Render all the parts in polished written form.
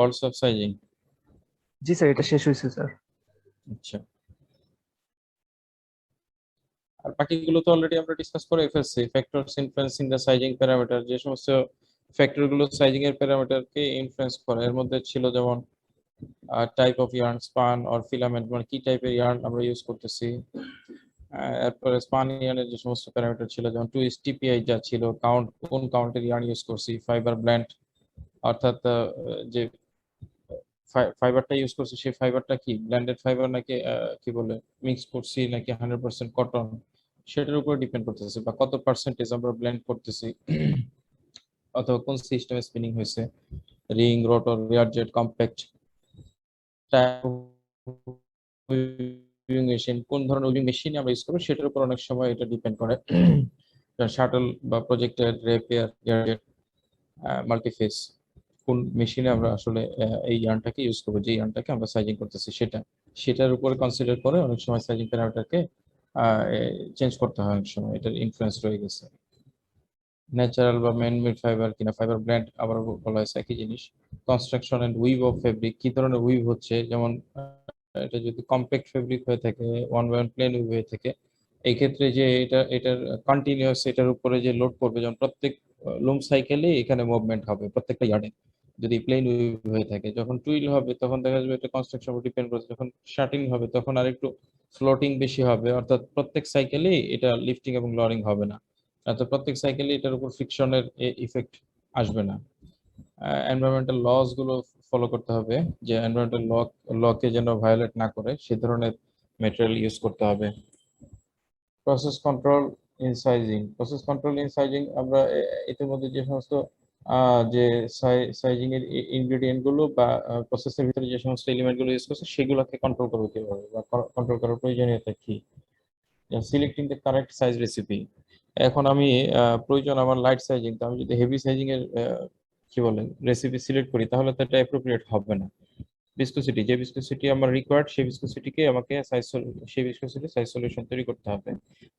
False of sizing. জি sir, এটা শেষ হয়েছে স্যার। আচ্ছা, আর বাকিগুলো তো অলরেডি আমরা ডিসকাস করে ফেলছি। Factors influencing the sizing parameter, যে সমস্ত ফ্যাক্টর গুলো সাইজিং এর প্যারামিটারকে ইনফ্লুয়েন্স করে, এর মধ্যে ছিল যেমন type of yarn, span or filament, মানে কি টাইপের ইয়ার্ন আমরা ইউজ করতেছি। এরপরে স্পান ইয়ার্নের যে সমস্ত প্যারামিটার ছিল, যেমন টু টিপিআই যা ছিল, কাউন্ট, কোন কাউন্টের ইয়ার্ন ইউজ করছি, ফাইবার ব্ল্যান্ড অর্থাৎ যে ফাইবারটা ইউজ করছি সেই ফাইবারটা কি ব্ল্যান্ডেড ফাইবার নাকি কি বলে মিক্স করছি নাকি 100% কটন, সেটার উপর ডিপেন্ড করতেছে। বা কত পার্সেন্টেজ আমরা ব্লেন্ড করতেছি, অথবা কোন সিস্টেমে স্পিনিং হয়েছে, রিং, রোটর, রিয়ার জেট, কম্প্যাক্ট, মেশিন, কোন ধরনের উইভিং মেশিন আমরা ইউজ করবো সেটার উপর অনেক সময় এটা ডিপেন্ড করে। শাটল বা প্রজেক্টের, রেপিয়ার, মাল্টিফেস, কোন মেশিনে আমরা আসলে এই ইয়ার্নটাকে ইউজ করবো, যে ইয়ার্নটাকে আমরা সাইজিং করতেছি সেটার উপরে কনসিডার করে অনেক সময় সাইজিং প্যারামিটারকে চেঞ্জ করতে হয়। অনেক সময় এটার ইনফ্লুয়েন্স রয়ে গেছে। ন্যাচারাল বা ম্যানমেড ফাইবার কিনা, ফাইবার ব্র্যান্ড আবার বলা হয়েছে একই জিনিস। Construction and weave of fabric, কি ধরনের উইভ হচ্ছে, যেমন এটা যদি কম্প্যাক্ট ফেব্রিক হয়ে থাকে, one by one plain weave হয়ে থাকে, এই ক্ষেত্রে যে এটার কন্টিনিউয়াস এটার উপরে যে লোড পড়বে, যেমন প্রত্যেক লুম সাইকেলে এখানে মুভমেন্ট হবে প্রত্যেকটা ইয়ার্ডে, যদি প্লেন উইভ হয়ে থাকে। যখন টুইল হবে তখন দেখা যাবে এটা কনস্ট্রাকশন উপর ডিপেন্ড করছে, যখন শার্টিং হবে তখন আর একটু ফ্লোটিং বেশি হবে, অর্থাৎ প্রত্যেক সাইকেলেই এটা লিফটিং এবং লোয়ারিং হবে না, তো প্রত্যেক সাইকেলে এটার উপর ফ্রিকশনের ইফেক্ট আসবে না। এনভায়রনমেন্টাল লস গুলো ফলো করতে হবে, যে এনভায়রনমেন্টাল লকে যেন ভায়োলেট না করে সে ধরনের মেটেরিয়াল ইউজ করতে হবে। Process control in sizing, process control in sizing আমরা ইতিমধ্যে যে সমস্ত যে সাইজিং এর ইনগ্রেডিয়েন্ট গুলো বা প্রসেসের ভিতরে যে সমস্ত এলিমেন্ট গুলো ইউজ করছে সেগুলোকে কন্ট্রোল করবো কিভাবে, বা কন্ট্রোল করার প্রয়োজনীয়তা কি। Selecting the correct size recipe, এখন আমি প্রয়োজন আমার লাইট সাইজিং, তো আমি যদি হেভি সাইজিং এর কি বলে রেসিপি সিলেক্ট করি তাহলে তো এটা অ্যাপ্রোপ্রিয়েট হবে না। ভিসকোসিটি, যে ভিসকোসিটি আমার রিকোয়ার্ড সেই ভিসকোসিটিকে আমাকে সেই ভিসকোসিটি সাইজ সলিউশন তৈরি করতে হবে।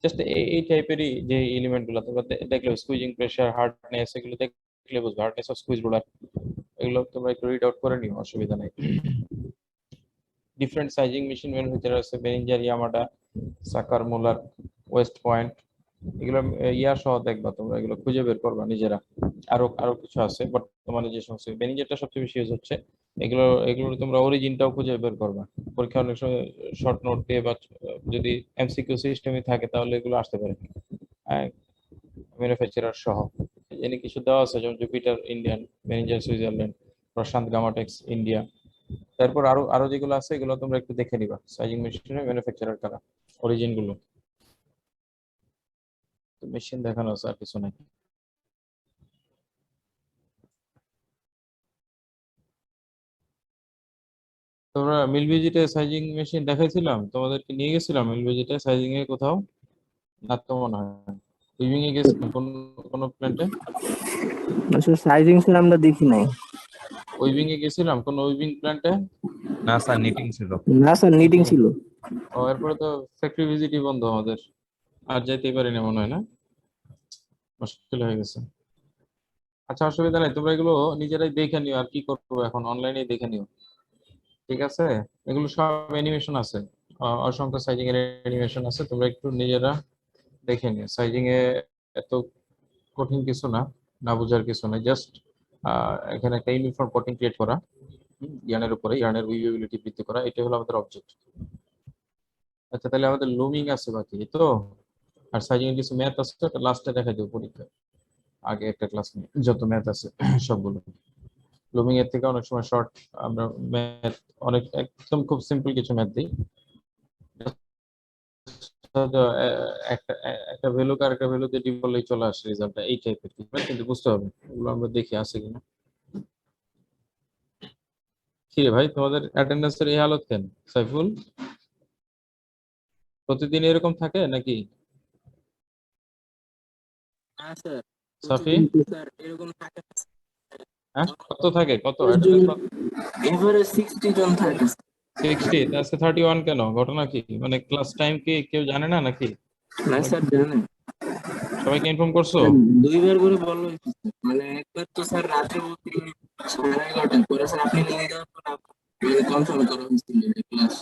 জাস্ট এই টাইপেরই যে এলিমেন্ট গুলো তোমরা দেখলে, স্কুইজিং প্রেসার, হার্ডনেস, এগুলো দেখলে বুঝবে, হার্ডনেস অফ স্কুইজ রোলার, এগুলো তোমরা একটু রিড আউট করে নিও, অসুবিধা নেই। ডিফারেন্ট সাইজিং মেশিন ম্যানুফ্যাকচার আছে, বেরিঞ্জার, ইয়ামাডা, সাকার, মুলার, ওয়েস্ট পয়েন্ট, এগুলো ইয়া সহ দেখবা তোমরা, এগুলো খুঁজে বের করবা নিজেরা। আরো কিছু আছে বর্তমানে যে সমস্ত, বেরিঞ্জারটা সবচেয়ে বেশি ইউজ হচ্ছে। এগুলো তোমরা অরিজিনটাও খুঁজে বের করবা। পরীক্ষা অনেক সময় শর্ট নোট দিয়ে বা যদি এমসিকিউ সিস্টেমে থাকে তাহলে এগুলো আসতে পারে ম্যানুফ্যাকচারার সহ। এখানে কিছু দেওয়া আছে, যেমন জুপিটার ইন্ডিয়ান, বেরিঞ্জার সুইজারল্যান্ড, প্রশান্ত গামাটেক্স ইন্ডিয়া। তারপর আরো আরো যেগুলো আছে এগুলো তোমরা একটু দেখে নিবা, সাইজিং মেশিনের ম্যানুফ্যাকচারার কারা, অরিজিন গুলো। তো মেশিন দেখানো আছে, আর কিছু নাই। তোমরা মিল ভিজিটে সাইজিং মেশিন দেখাইছিলাম, তোমাদেরকে নিয়ে গেছিলাম মিল ভিজিটে সাইজিং এ কোথাও, না তো মনে হয়। উইভিং এ গেছিলাম কোন প্ল্যান্টে? আসলে সাইজিং স্যার আমরা দেখি নাই। উইভিং এ গেছিলাম কোন উইভিং প্ল্যান্টে? না স্যার, নিটিং ছিল। না স্যার, মিটিং ছিল। ও, এরপরে তো ফ্যাক্টরি ভিজিটই বন্ধ আমাদের, আর যাইতেই পারি না মনে হয়, না মুশকিল হয়ে গেছে। আচ্ছা, অসুবিধা নেই, তোমরা এগুলো নিজেরাই দেখে নিও, আর কি করবো এখন, অনলাইনে দেখে নিও, ঠিক আছে? এগুলো সব অ্যানিমেশন আছে, অসংখ্য সাইজিং এর অ্যানিমেশন আছে, তোমরা একটু নিজেরা দেখে নিও। সাইজিং এ এত কঠিন কিছু না, না বোঝার কিছু না, জাস্ট এখানে একটা ইউনিফর্ম কোটিং ক্রিয়েট করা, ইয়ার্নের উপরে ইয়ার্নের উইভিবিলিটি বৃদ্ধি করা, এটা হলো আমাদের অবজেক্ট। আচ্ছা, তাহলে আমাদের লুমিং আছে বাকি, এই তো। আর সাইজিং এর কিছু ম্যাথ আছে, ওটা লাস্টে দেখা যাবে পরীক্ষায়, আগে একটা ক্লাস নিয়ে যত ম্যাথ আছে সবগুলো। লুমিং এর থেকে অনেক সময় শর্ট আমরা ম্যাথ, অনেক একদম খুব সিম্পল কিছু ম্যাথ দিই, একটা একটা ভ্যালু আর একটা ভ্যালুতে ডিপ করলেই চলে আসে রেজাল্টটা, এই টাইপের কিন্তু বুঝতে হবে এগুলো, আমরা দেখি আছে কিনা। কি রে ভাই, তোমাদের অ্যাটেন্ডেন্সের এই হালত কেন সাইফুল? প্রতিদিন এরকম থাকে নাকি? হ্যাঁ স্যার, সাফি, প্রতিদিন তো স্যার এরকম থাকে না। হ্যাঁ কত থাকে, কত 10 জন, অ্যাটেন্ডেন্স? এভারেজ 60 জন থাকে। 60, আজকে 31 কেন, ঘটনা কি? মানে ক্লাস টাইম কি কেউ জানে না নাকি? না স্যার, জানেন। সবাইকে ইনফর্ম করছো? স্যার, দুইবার করে বললো, মানে একবার তো স্যার রাতে বলতে 11:30 পরে স্যার আপনি লিঙ্ক দেওয়ার পর কনফার্ম করা হয়েছিল ক্লাস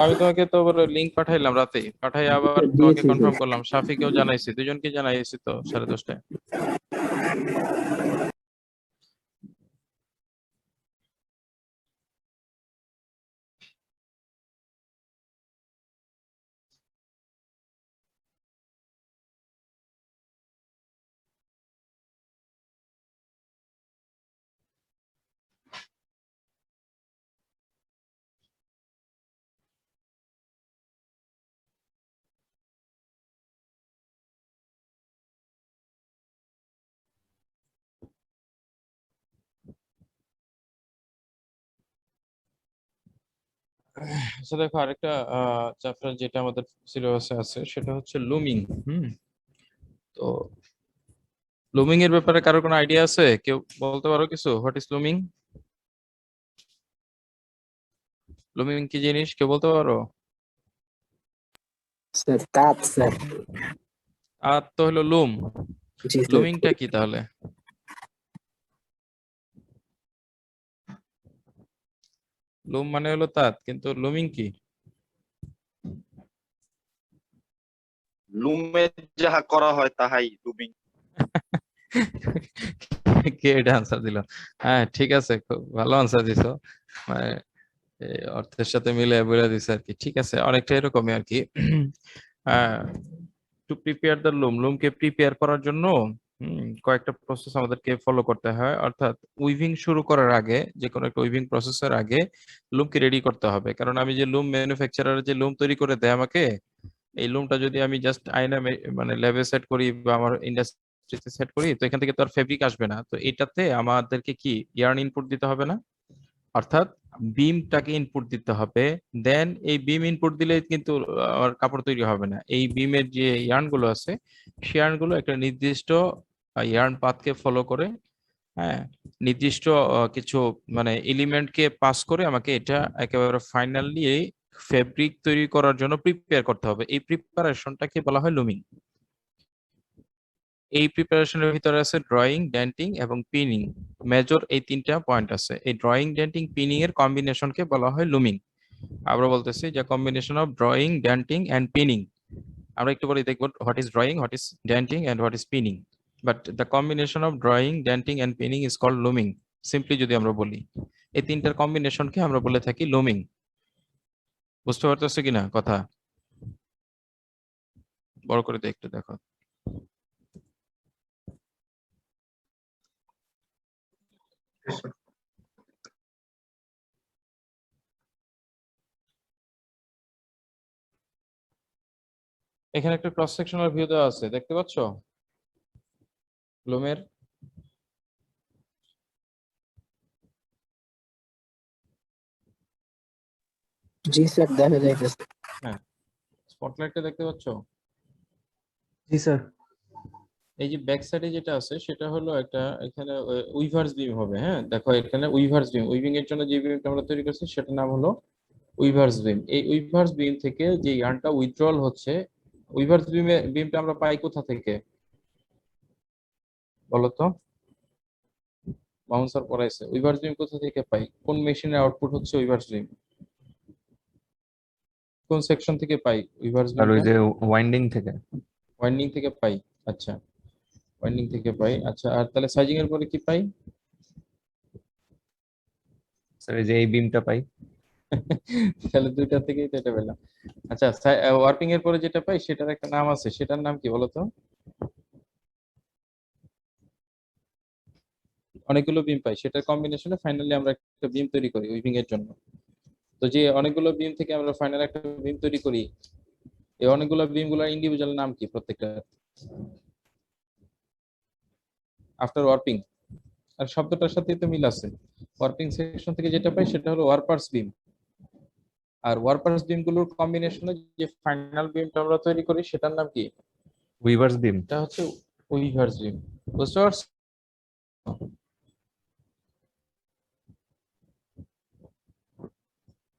আমি তোমাকে তো লিঙ্ক পাঠাইলাম রাতে, পাঠাই আবার তোমাকে কনফার্ম করলাম, শাফিকেও জানাইছি, দুজনকে জানাইছি তো 10:30টায়। আচ্ছা দেখো, আরেকটা চ্যাপ্টার যেটা আমাদের সিলেবাসে আছে সেটা হচ্ছে লুমিং। তো লুমিং এর ব্যাপারে কারো কোনো আইডিয়া আছে? কেউ বলতে পারো কিছু? What is লুমিং? লুমিং কি জিনিস কেউ বলতে পারো? স্যার কাজ স্যার। আর তো হলো লুম, জি স্যার। লুমিংটা কি তাহলে? লুম মানে হলো তাঁত, কিন্তু লুমিং কি? লুমে যাহা করা হয় তাহাই লুমিং। কে এটা আনসার দিল? হ্যাঁ ঠিক আছে, খুব ভালো আনসার দিছো, মানে অর্থের সাথে মিলে বলে দিছে আর কি। ঠিক আছে, অনেকটা এরকমই আর কি। টু প্রিপেয়ার দ্য লুম, লুমকে প্রিপেয়ার করার জন্য কয়েকটা প্রসেস আমাদেরকে ফলো করতে হয়। অর্থাৎ উইভিং শুরু করার আগে, যে কোনো একটা উইভিং প্রসেসের আগে লুমকে রেডি করতে হবে। কারণ আমি যে লুম ম্যানুফ্যাকচারার যে লুম তৈরি করে দেয় আমাকে, এই লুমটা যদি আমি জাস্ট আয়না মানে ল্যাবে সেট করি বা আমার ইন্ডাস্ট্রিতে সেট করি, তো এখান থেকে তো আর ফেব্রিক আসবে না। তো এটাতে আমাদেরকে কি ইয়ার্ন ইনপুট দিতে হবে না? অর্থাৎ বিমটাকে ইনপুট দিতে হবে। দেন এই বিম ইনপুট দিলে কিন্তু আমার কাপড় তৈরি হবে না। এই বিমের যে ইয়ার্ন গুলো আছে, সেই ইয়ার্ন গুলো একটা নির্দিষ্ট ইয়ার্ন পাথকে ফলো করে, হ্যাঁ, নির্দিষ্ট কিছু মানে এলিমেন্টকে পাস করে আমাকে এটা একেবারে ফাইনালি ফেব্রিক তৈরি করার জন্য প্রিপেয়ার করতে হবে। এই প্রিপারেশনটাকে বলা হয় লুমিং। এই প্রিপারেশনের ভিতরে আছে ড্রয়িং, ডেন্টিং এবং পিনিং। মেজর এই তিনটা পয়েন্ট আছে। এই ড্রয়িং, ডেন্টিং, পিনিং এর কম্বিনেশনকে বলা হয় লুমিং। আবার বলতেছি যে combination of drawing, denting and pinning. আমরা একটু পরে দেখব what is drawing, what is denting and what is pinning. But the combination of drawing, denting and pinning is called looming. Simply যদি আমরা বলি, এই তিনটার কম্বিনেশনকে আমরা বলে থাকি লুমিং। বুঝতে পারতেছো কিনা কথা? বড় করে একটু দেখো। এখানে একটা ক্রস সেকশনাল ভিউ দেওয়া আছে, দেখতে পাচ্ছ লুমের? জি স্যার দেখা যাইতেছে। হ্যাঁ, স্পটলাইটটা দেখতে পাচ্ছ? জি স্যার। এই যে ব্যাক সাইডে যেটা আছে সেটা হলো একটা, এখানে উইভার্স বিম হবে। হ্যাঁ দেখো, এখানে উইভার্স বিম, উইভিং এর জন্য যে বিমটা আমরা তৈরি করছি সেটার নাম হলো উইভার্স বিম। এই উইভার্স বিম থেকে যে ইয়ার্নটা উইথড্রল হচ্ছে, উইভার্স বিমটা আমরা পাই কোথা থেকে বলো তো? মামুন স্যার পড়াইছে, উইভার্স বিম কোথা থেকে পাই? কোন মেশিনের আউটপুট হচ্ছে উইভার্স বিম? কোন সেকশন থেকে পাই উইভার্স আর ওই বিমটা? যে ওয়াইন্ডিং থেকে। ওয়াইন্ডিং থেকে পাই। আচ্ছা, ওয়াইন্ডিং থেকে পাই। আচ্ছা, আর তাহলে সাইজিং এর পরে কি পাই? স্যার এই যে এই বিমটা পাই। তাহলে দুইটা থেকেই তো এটা পেলাম। আচ্ছা, ওয়ার্পিং এর পরে যেটা পাই সেটার একটা নাম আছে, সেটার নাম কি বলো তো? অনেকগুলো বিম পাই, সেটার কম্বিনেশনে ফাইনালি আমরা একটা বিম তৈরি করি উইভিং এর জন্য। তো যে অনেকগুলো বিম থেকে আমরা ফাইনাল একটা বিম তৈরি করি, এই অনেকগুলো বিম গুলোর ইন্ডিভিজুয়াল নাম কি প্রত্যেকটা? After warping. আর শব্দটার সাথেই তো মিল আছে। ওয়ার্পিং সেকশন থেকে যেটা পাই সেটা হলো ওয়ার্পার্স বিম। আর ওয়ার্পার্স বিম গুলোর কম্বিনেশনে যে ফাইনাল বিমটা আমরা তৈরি করি সেটার নাম কি? উইভার্স বিম। এটা হচ্ছে উইভার্স বিম। বুঝতে পারছো?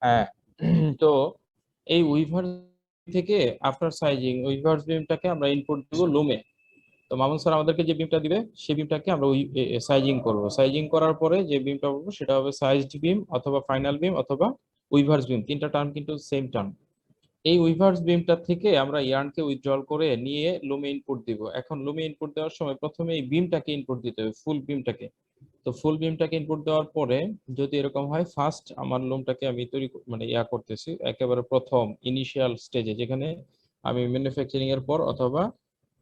হ্যাঁ। তো এই উইভার্স থেকে আফটার সাইজিং উইভার্স বিমটাকে আমরা ইনপুট দেব লুমে। তো মামুন স্যার আমাদেরকে যে বিমটা দিবে সেই বিমটাকে আমরা ওই সাইজিং করব। সাইজিং করার পরে যে বিমটা পাবো সেটা হবে সাইজড বিম অথবা ফাইনাল বিম অথবা উইভার্স বিম, তিনটা টার্ম কিন্তু সেম টার্ম। এই উইভার্স বিমটা থেকে আমরা ইয়ার্নকে উইথড্রল করে নিয়ে লুমে ইনপুট দিব। এখন লুমে ইনপুট দেওয়ার সময় প্রথমে এই বিমটাকে ইনপুট দিতে হবে, ফুল বিমটাকে। তো ফুল বিমটাকে ইনপুট দেওয়ার পরে যদি এরকম হয়, ফার্স্ট আমার লুমটাকে আমি তৈরি মানে করতেছি একেবারে প্রথম ইনিশিয়াল স্টেজে, যেখানে আমি ম্যানুফ্যাকচারিং এর পর অথবা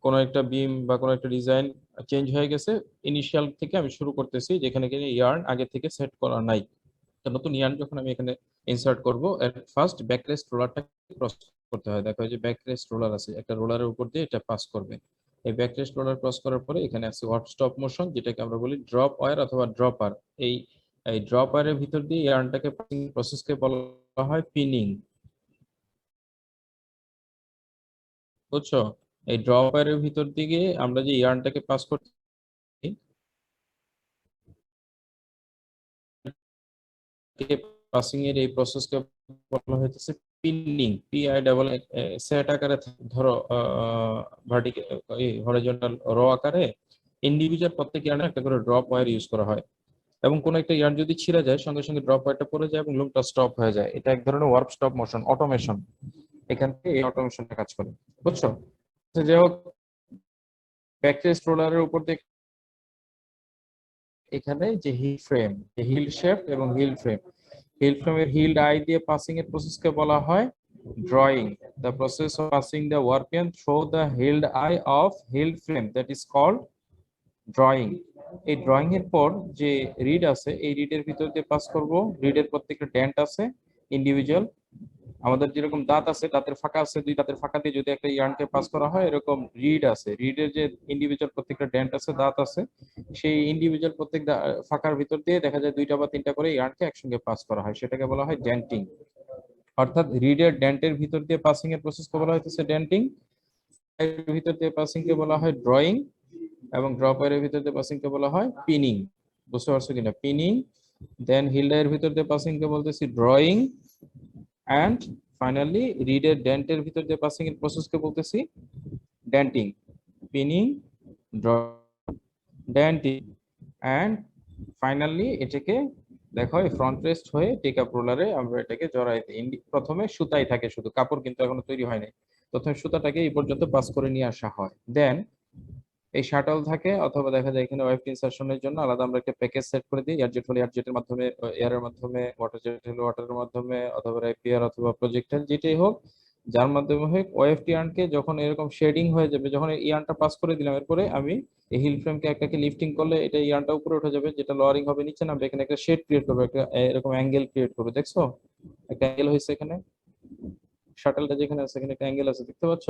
কোনো একটা বিম বা কোনো একটা ডিজাইন চেঞ্জ হয়ে গেছে, ইনিশিয়াল থেকে আমি শুরু করতেছি, যেখানে কিনা ইয়ার্ন আগে থেকে সেট করা নাই। তো নতুন ইয়ার্ন যখন আমি এখানে ইনসার্ট করব, ফার্স্ট ব্যাকরেস্ট রোলারটা ক্রস করতে হয়। দেখো যে ব্যাকরেস্ট রোলার আছে, একটা রোলারের উপর দিয়ে এটা পাস করবে। এই ব্যাকরেস্ট রোলার ক্রস করার পরে এখানে আছে ওয়ার্প স্টপ মোশন, যেটাকে আমরা বলি ড্রপ ওয়্যার অথবা ড্রপার। এই এই ড্রপ ওয়্যারের ভিতর দিয়ে ইয়ার্নটাকে পাসিং প্রসেসকে বলা হয় পিনিং, বুঝছো? এই ড্রপ ওয়্যারের ভিতর দিকে আমরা যে ইয়ার্নটাকে পাস করছি, পাসিং এর এই প্রসেসকে বলা হইতেছে পিনিং, পিআই ডাবল সেট আকারে ধরো ভার্টিক্যাল হরিজন্টাল র আকারে ইন্ডিভিজুয়াল প্রত্যেক ইয়ার্নে একটা করে ড্রপ ওয়্যার ইউজ করা হয়। এবং কোন একটা ইয়ার্ন যদি ছিঁড়ে যায়, সঙ্গে সঙ্গে ড্রপ ওয়্যারটা পড়ে যায় এবং লুমটা স্টপ হয়ে যায়। এটা এক ধরনের ওয়ার্প স্টপ মোশন, অটোমেশন। এখান থেকে এই অটোমেশনটা কাজ করে, বুঝছো? যাই হোক, ব্যাকরেস্ট রোলারের উপর দিয়ে এখানে যে হিল ফ্রেম, হিল শেপ এবং হিল ফ্রেম, হিল ফ্রেমের হিল আই দিয়ে পাসিং এর প্রসেসকে বলা হয় drawing. The process of passing the warp end through the heald eye of heald frame, that is called drawing. এই ড্রয়িং এর পর যে রিড আছে, এই রিডের ভিতর দিয়ে পাস করব। রিডের প্রত্যেকটা ডেন্ট আছে ইন্ডিভিজুয়াল, আমাদের যেরকম দাঁত আছে, দাঁতের ফাঁকা আছে, দুই দাঁতের ফাঁকা দিয়ে যদি একটা ইয়ার্নকে পাস করা হয়, এরকম রিড আছে, রিডের যে ইন্ডিভিজুয়াল প্রত্যেকটা ডেন্ট আছে, দাঁত আছে, সেই ইন্ডিভিজুয়াল প্রত্যেক ফাঁকার ভিতর দিয়ে দেখা যায় দুইটা বা তিনটা করে ইয়ার্নকে একসঙ্গে পাস করা হয়, সেটাকে বলা হয় ডেন্টিং। অর্থাৎ রিডের ডেন্টের ভিতর দিয়ে পাসিং এর প্রসেসকে বলা হইতেছে ডেন্টিং, এর ভিতর দিয়ে পাসিং কে বলা হয় ড্রয়িং, এবং ড্রপ এর ভিতর দিয়ে পাসিং কে বলা হয় পিনিং। বুঝতে পারছো কিনা? পিনিং, দেন হিল্ডার ভিতর দিয়ে পাসিং কে বলতেছি ড্রয়িং, এন্ড ফাইনালি রিডের ডেন্টের ভিতর দিয়ে পাসিং এর প্রসেসকে বলতেছি denting. Pinning, denting, and finally এটাকে দেখো ফ্রন্ট রেস্ট হয়ে টেক আপ রোলারে আমরা এটাকে জড়াইতে, প্রথমে সুতাই থাকে, শুধু কাপড় কিন্তু এখনো তৈরি হয়নি। প্রথমে সুতাটাকে এই পর্যন্ত পাস করে নিয়ে আসা হয়, দেন এই শাটল থাকে, অথবা দেখা যায় এখানে ওয়েব ইনসারশনের জন্য আলাদা আমরা একটা প্যাকেজ সেট করে দিই। এয়ারজেট হলে এয়ারজেটের মাধ্যমে, এয়ারের মাধ্যমে, ওয়াটার জেট হলে ওয়াটারের মাধ্যমে, অথবা রেপিয়ার অথবা প্রজেক্টাইল, যেটাই হোক, যার মাধ্যমে হোক ওয়েফটি ইয়ার্নকে যখন এরকম শেডিং হয়ে যাবে, যখন এই ইয়ার্নটা পাস করে দিলাম, এরপরে আমি এই হিল ফ্রেমকে একটাকে লিফটিং করলে এটা ইয়ার্নটা উপরে উঠে যাবে, যেটা লোয়ারিং হবে নিচে নামবে, এখানে একটা শেড ক্রিয়েট করবে, একটা এরকম অ্যাঙ্গেল ক্রিয়েট করবে। দেখছো একটা অ্যাঙ্গেল হয়েছে এখানে, শাটলটা যেখানে আছে এখানে একটা অ্যাঙ্গেল আছে, দেখতে পাচ্ছ?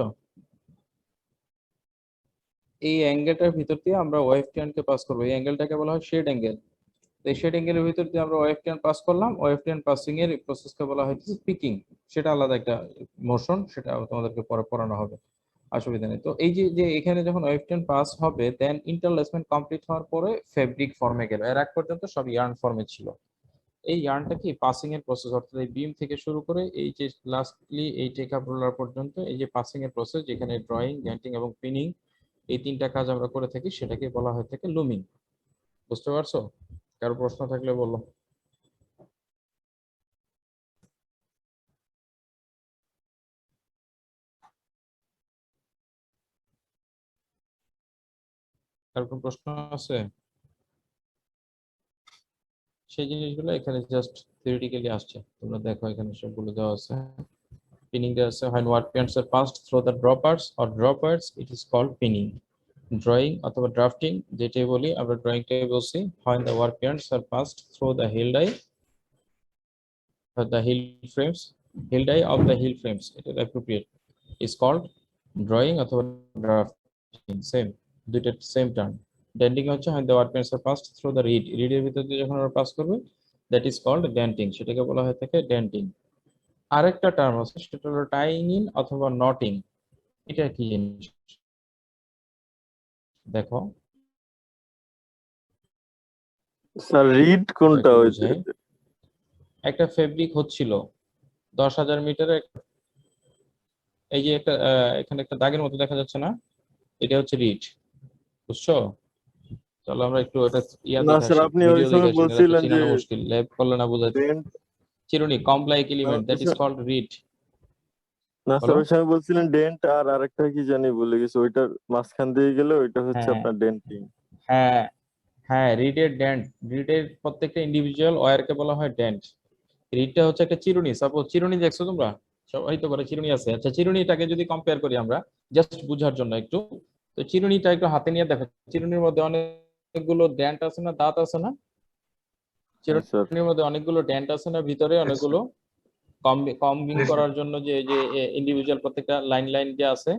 এই অ্যাঙ্গেলটার ভিতর দিয়ে আমরা ওয়েভটিয়ানকে পাস করবো, এই অ্যাঙ্গেলটাকে বলা হয় শেড অ্যাঙ্গেল। এই শেড অ্যাঙ্গেলের ভিতর দিয়ে আমরা ওয়েভটিয়ান পাস করলাম, ওয়েভটিয়ান পাসিং এর প্রসেসকে বলা হচ্ছে পিকিং। সেটা আলাদা একটা মোশন, সেটা তোমাদেরকে পরে পড়ানো হবে, অসুবিধা নেই। তো এই যে যে এখানে যখন ওয়েভটিয়ান পাস হবে, দেন ইন্টারলেসমেন্ট কমপ্লিট হওয়ার পরে ফেব্রিক ফর্মে গেল। এর আগ পর্যন্ত সব ইয়ার্ন ফর্মে ছিল। এই ইয়ার্নটা কি পাসিং এর প্রসেস, অর্থাৎ এই বিম থেকে শুরু করে এই যে লাস্টলি এই টেক আপ রোলার পর্যন্ত এই যে পাসিং এর প্রসেস, যেখানে ড্রয়িং, ডেন্টিং এবং পিনিং এই তিনটা কাজ আমরা করে থাকি, সেটাকে বলা হয়ে থাকে লুমিং। বুঝতে পারছো? কারো প্রশ্ন থাকলে বলো। কারো কোনো প্রশ্ন আছে? সেই জিনিসগুলো এখানে জাস্ট থিওরিটিক্যালি আসছে, তোমরা দেখো এখানে সবগুলো দেওয়া আছে। পিনিং দেওয়া আছে, when work pants are passed through the droppers or droppers, it is called pinning. Drawing অথবা ড্রাফটিং, যেটাই বলি আমরা ড্রয়িংটাই বলছি, when the work pants are passed through the hill die or the hill frames, hill die of the hill frames, it is appropriate, is called drawing অথবা drafting, same, দুইটা same term. Denting হচ্ছে when the work pants are passed through the reed, রিডের ভিতর দিয়ে যখন আমরা pass করবে, that is called denting, সেটাকে বলা হয়ে থাকে ডেন্টিং। আরেকটা টার্ম আছে, সেটা হলো টাইং ইন অথবা নটিং। এটা কি জিনিস দেখো, স্যার রিড কোনটা একটু হয়েছে? বুঝাই। একটা ফেব্রিক হচ্ছিল 10,000 মিটারে, এই যে একটা এখানে একটা দাগের মতো দেখা যাচ্ছে না, এটা হচ্ছে রিড। বুঝছো? চলো আমরা একটু এটা ইয়া না দেখে স্যার, আসি, আপনি ওই ভিডিও দেখে সময় আসি, এটা তো বলছিলেন যে চিনানো মুশকিল, ল্যাব করলে না বোঝা। ডেন্ট। চিরুনি comb like element that is called reed. না বলো। স্যার, ওই সময় বলছিলেন ডেন্ট, আর আরেকটা কি জানি ভুলে গেছি, ওইটার মাঝখান দিয়ে গেলে ওইটা হচ্ছে হ্যাঁ আপনার ডেন্টিং। হ্যাঁ হ্যাঁ, রিডের ডেন্ট, রিডের প্রত্যেকটা ইন্ডিভিজুয়াল ওয়্যারকে বলা হয় ডেন্ট। রিডটা হচ্ছে একটা চিরুনি, সাপোজ চিরুনি দেখছো তোমরা, সবাই তো করে চিরুনি আছে। আচ্ছা চিরুনিটাকে যদি কম্পেয়ার করি আমরা জাস্ট বুঝার জন্য একটু, তো চিরুনিটা একটু হাতে নিয়ে দেখো, চিরুনির মধ্যে অনেকগুলো ডেন্ট আছে না, দাঁত আছে না? হ্যাঁ স্যার। চিরুনির মধ্যে অনেকগুলো ডেন্ট আছে না, ভিতরে অনেকগুলো কম্বিং করার জন্য যে যে ইন্ডিভিজুয়াল প্রত্যেকটা লাইন লাইন যে আছে,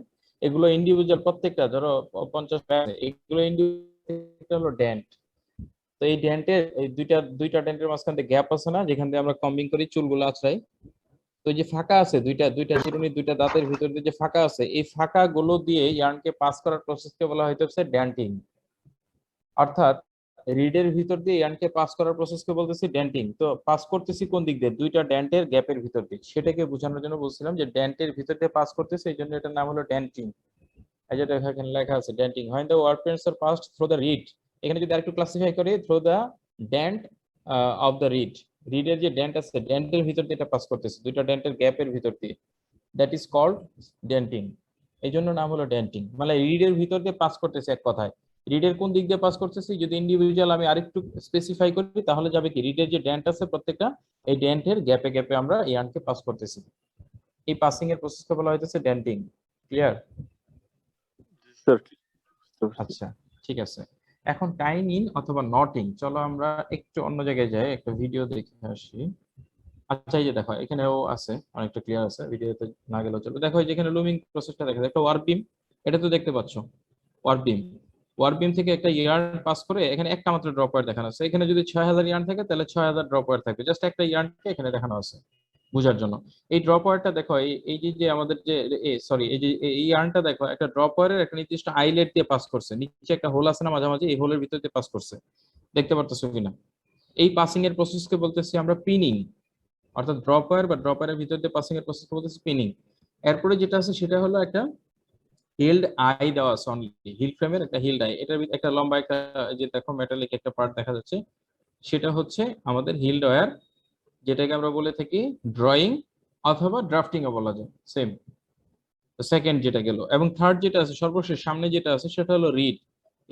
এগুলো ইন্ডিভিজুয়াল প্রত্যেকটা ধরো 50 এগুলো ইন্ডিভিজুয়াল হলো ডেন্ট। তো এই ডেন্টের এই দুইটা ডেন্টের মাঝখান দিয়ে গ্যাপ আছে না, যেখান দিয়ে আমরা কম্বিং করি চুলগুলো আছড়াই। তো এই যে ফাঁকা আছে দুইটা দুইটা চিরুনির দুইটা দাঁতের ভিতর দিয়ে যে ফাঁকা আছে, এই ফাঁকা গুলো দিয়ে ইয়ার্নকে পাস করার প্রসেসকে বলা হইতেছে ডেন্টিং। অর্থাৎ রিডের ভিতর দিয়ে ইয়ার্নকে পাস করার প্রসেসকে বলতেছি ডেন্টিং। তো পাস করতেছি কোন দিক দিয়ে? দুইটা ডেন্টের গ্যাপের ভিতর দিয়ে। সেটাকে বোঝানোর জন্য বলছিলাম যে ডেন্টের ভিতর দিয়ে পাস করতেছে, এই জন্য এটার নাম হলো ডেন্টিং। এই যেটা এখানে লেখা আছে denting, when the warp ends are passed through the reed. এখানে যদি আরেকটু ক্লাসিফাই করি, through the dent of the reed, রিডের যে ডেন্ট আছে ডেন্টের ভিতর দিয়ে এটা পাস করতেছে, দুইটা ডেন্টের গ্যাপের ভিতর দিয়ে, দ্যাট ইজ কল্ড ডেন্টিং। এই জন্য নাম হলো ডেন্টিং, মানে রিডের ভিতর দিয়ে পাস করতেছে। এক কথায় রিডের কোন দিক দিয়ে পাস করতেছি যদি ইন্ডিভিজুয়াল আমি আরেকটু স্পেসিফাই করি, তাহলে যাবে কি, রিডের যে ডেন্ট আছে প্রত্যেকটা, এই ডেন্টের গ্যাপে গ্যাপে আমরা ইয়ার্নকে পাস করতেছি। এই পাসিং এর প্রসেসকে বলা হইতেছে ডেন্টিং। ক্লিয়ার? স্যার আচ্ছা ঠিক আছে। এখন টাইম ইন অথবা নটিং, চলো আমরা একটু অন্য জায়গায় যাই, একটা ভিডিও দেখে আসি। আচ্ছা এই যে দেখো এখানেও আছে, অনেকটা ক্লিয়ার আছে, ভিডিওতে না গেলেও চলো। দেখো এই যে এখানে লুমিং প্রসেসটা দেখা যায়, একটা ওয়ার্ক বিম, এটা তো দেখতে পাচ্ছ ওয়ার্ক বিম। ওয়ার্ক বিম থেকে একটা ইয়ার্ন পাস করে এখানে একটা মাত্র ড্রপ ওয়্যার দেখানো আছে। এখানে যদি 6000 ইয়ার্ন থাকে তাহলে 6000 ড্রপ ওয়্যার থাকবে, জাস্ট একটা ইয়ার্নকে এখানে দেখানো আছে বুঝার জন্য। এই ড্রপ ওয়্যারটা দেখো, এই যে যে আমাদের যে সরি এই যে এই ইয়ার্নটা দেখো, একটা ড্রপ ওয়্যারের একটা নির্দিষ্ট আইলেট দিয়ে পাস করছে, নিচে একটা হোল আছে না মাঝামাঝি, এই হোলের ভিতর দিয়ে পাস করছে, দেখতে পারতেছো কিনা? এই পাসিং এর প্রসেসকে বলতেছি আমরা পিনিং, অর্থাৎ ড্রপ ওয়্যার বা ড্রপ ওয়্যারের ভিতর দিয়ে পাসিং এর প্রসেসকে বলতেছি পিনিং। এরপরে যেটা আছে সেটা হলো একটা হিল্ড আই দেওয়া আছে, অনলি হিল ফ্রেমের একটা হিল্ড আই, এটার একটা লম্বা একটা যে দেখো মেটালিক একটা পার্ট দেখা যাচ্ছে, সেটা হচ্ছে আমাদের হিল্ড ওয়্যার, যেটাকে আমরা বলে থাকি ড্রয়িং অথবা ড্রাফটিং ও বলা যায়, সেম। সেকেন্ড যেটা গেল, এবং থার্ড যেটা আছে সর্বশেষ সামনে যেটা আছে সেটা হলো রিড।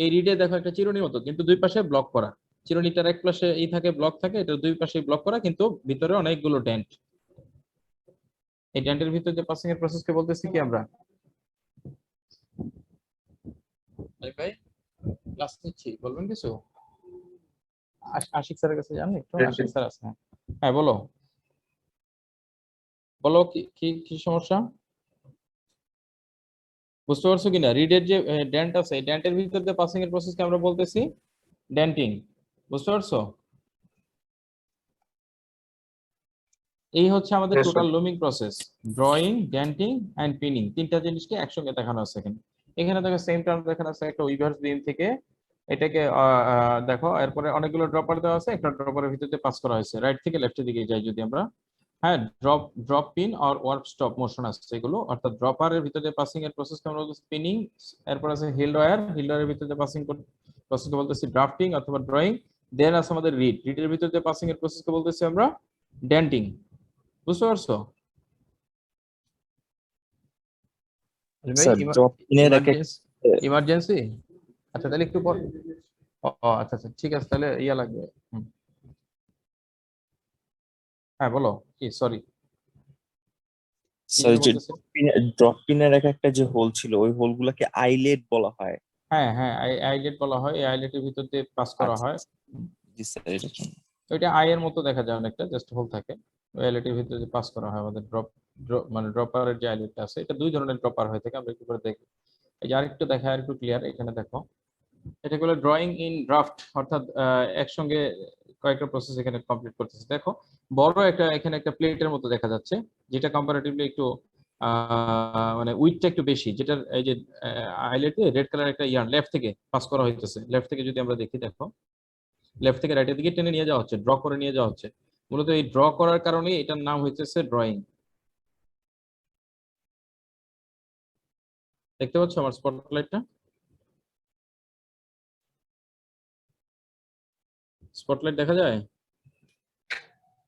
এই রিডে দেখো একটা চিরুনির মতো, কিন্তু দুই পাশে ব্লক করা। চিরুনিটার এক পাশে এই থাকে ব্লক থাকে, এটা দুই পাশে ব্লক করা, কিন্তু ভিতরে অনেকগুলো ডেন্ট। এই ডেন্টের ভিতরে যে পাসিং এর প্রসেসকে বলতেছি কি আমরা? ভাই ক্লাস নিচ্ছি, বলবেন কিছু? আশিক স্যারের কাছে যান একটু, আশিক স্যার আছে। হ্যাঁ বলো, বলো কি কি কি সমস্যা, বুঝতে পারছো কিনা? রিডের যে ডেন্ট আছে, এই ডেন্টের ভিতর দিয়ে পাসিং এর প্রসেসকে আমরা বলতেছি ডেন্টিং, বুঝতে পারছো? এই হচ্ছে আমাদের total looming process, drawing, denting and pinning, তিনটা জিনিসকে একসঙ্গে দেখানো আছে এখানে। এখানে দেখো সেম টার্ম দেখানো আছে, একটা উইভার্স বিম থেকে এটাকে দেখো, এরপরে অনেকগুলো ড্রপার দেওয়া আছে, একটা ড্রপারের ভিতরে পাস করা হয়েছে, রাইট থেকে লেফটের দিকে যাই যদি আমরা। হ্যাঁ, ড্রপ পিন আর ওয়ার্প স্টপ মোশন আছে এগুলো, অর্থাৎ ড্রপারের ভিতরে পাসিং এর প্রসেসকে আমরা বলতেছি পিনিং। এরপর আছে হিল্ড ওয়্যার, হিল্ড ওয়্যারের ভিতরে পাসিং প্রসেসকে বলতেছি ড্রাফটিং অথবা ড্রয়িং। দেন আছে আমাদের রিড, রিডের ভিতরে পাসিং এর প্রসেসকে বলতেছি আমরা ডেন্টিং, বুঝতে পারছো? ভাই স্যার ড্রপ ইনের এক ইমার্জেন্সি, ইমার্জেন্সি, আচ্ছা তাহলে একটু পর। ও আচ্ছা আচ্ছা ঠিক আছে, তাহলে ইয়া লাগবে। হ্যাঁ বলো কি, সরি স্যার যে ড্রপ পিনের এক একটা যে হোল ছিল, ওই হোল গুলাকে আইলেট বলা হয়। হ্যাঁ হ্যাঁ, আইলেট বলা হয়, এই আইলেটের ভিতর দিয়ে পাস করা আচ্ছা, হয়। জি স্যার এটা কি? ওইটা আই এর মতো দেখা যায় অনেকটা, জাস্ট হোল থাকে, ওই আইলেটের ভিতরে দিয়ে পাস করা হয় আমাদের মানে ড্রপারের যে আইলেটটা আছে, এটা দুই ধরনের ড্রপার হয়ে থাকে, আমরা একটু করে দেখি। এই যে আরেকটু দেখা আরেকটু ক্লিয়ার, এখানে দেখো এটা হলো ড্রয়িং ইন ড্রাফট, অর্থাৎ একসঙ্গে কয়েকটা প্রসেস এখানে কমপ্লিট করতেছে। দেখো বড় একটা এখানে একটা প্লেটের মতো দেখা যাচ্ছে, যেটা কম্পারেটিভলি একটু মানে উইথটা একটু বেশি, যেটা এই যে আইলেটে রেড কালার একটা ইয়ার্ন লেফট থেকে পাস করা হইতেছে। লেফট থেকে যদি আমরা দেখি, দেখো লেফট থেকে রাইটের দিকে টেনে নিয়ে যাওয়া হচ্ছে, ড্র করে নিয়ে যাওয়া হচ্ছে। মূলত এই ড্র করার কারণে এটার নাম হইতেছে ড্রয়িং। দেখতে পাচ্ছ আমার স্পটলাইটটা? স্পটলাইট দেখা যায়?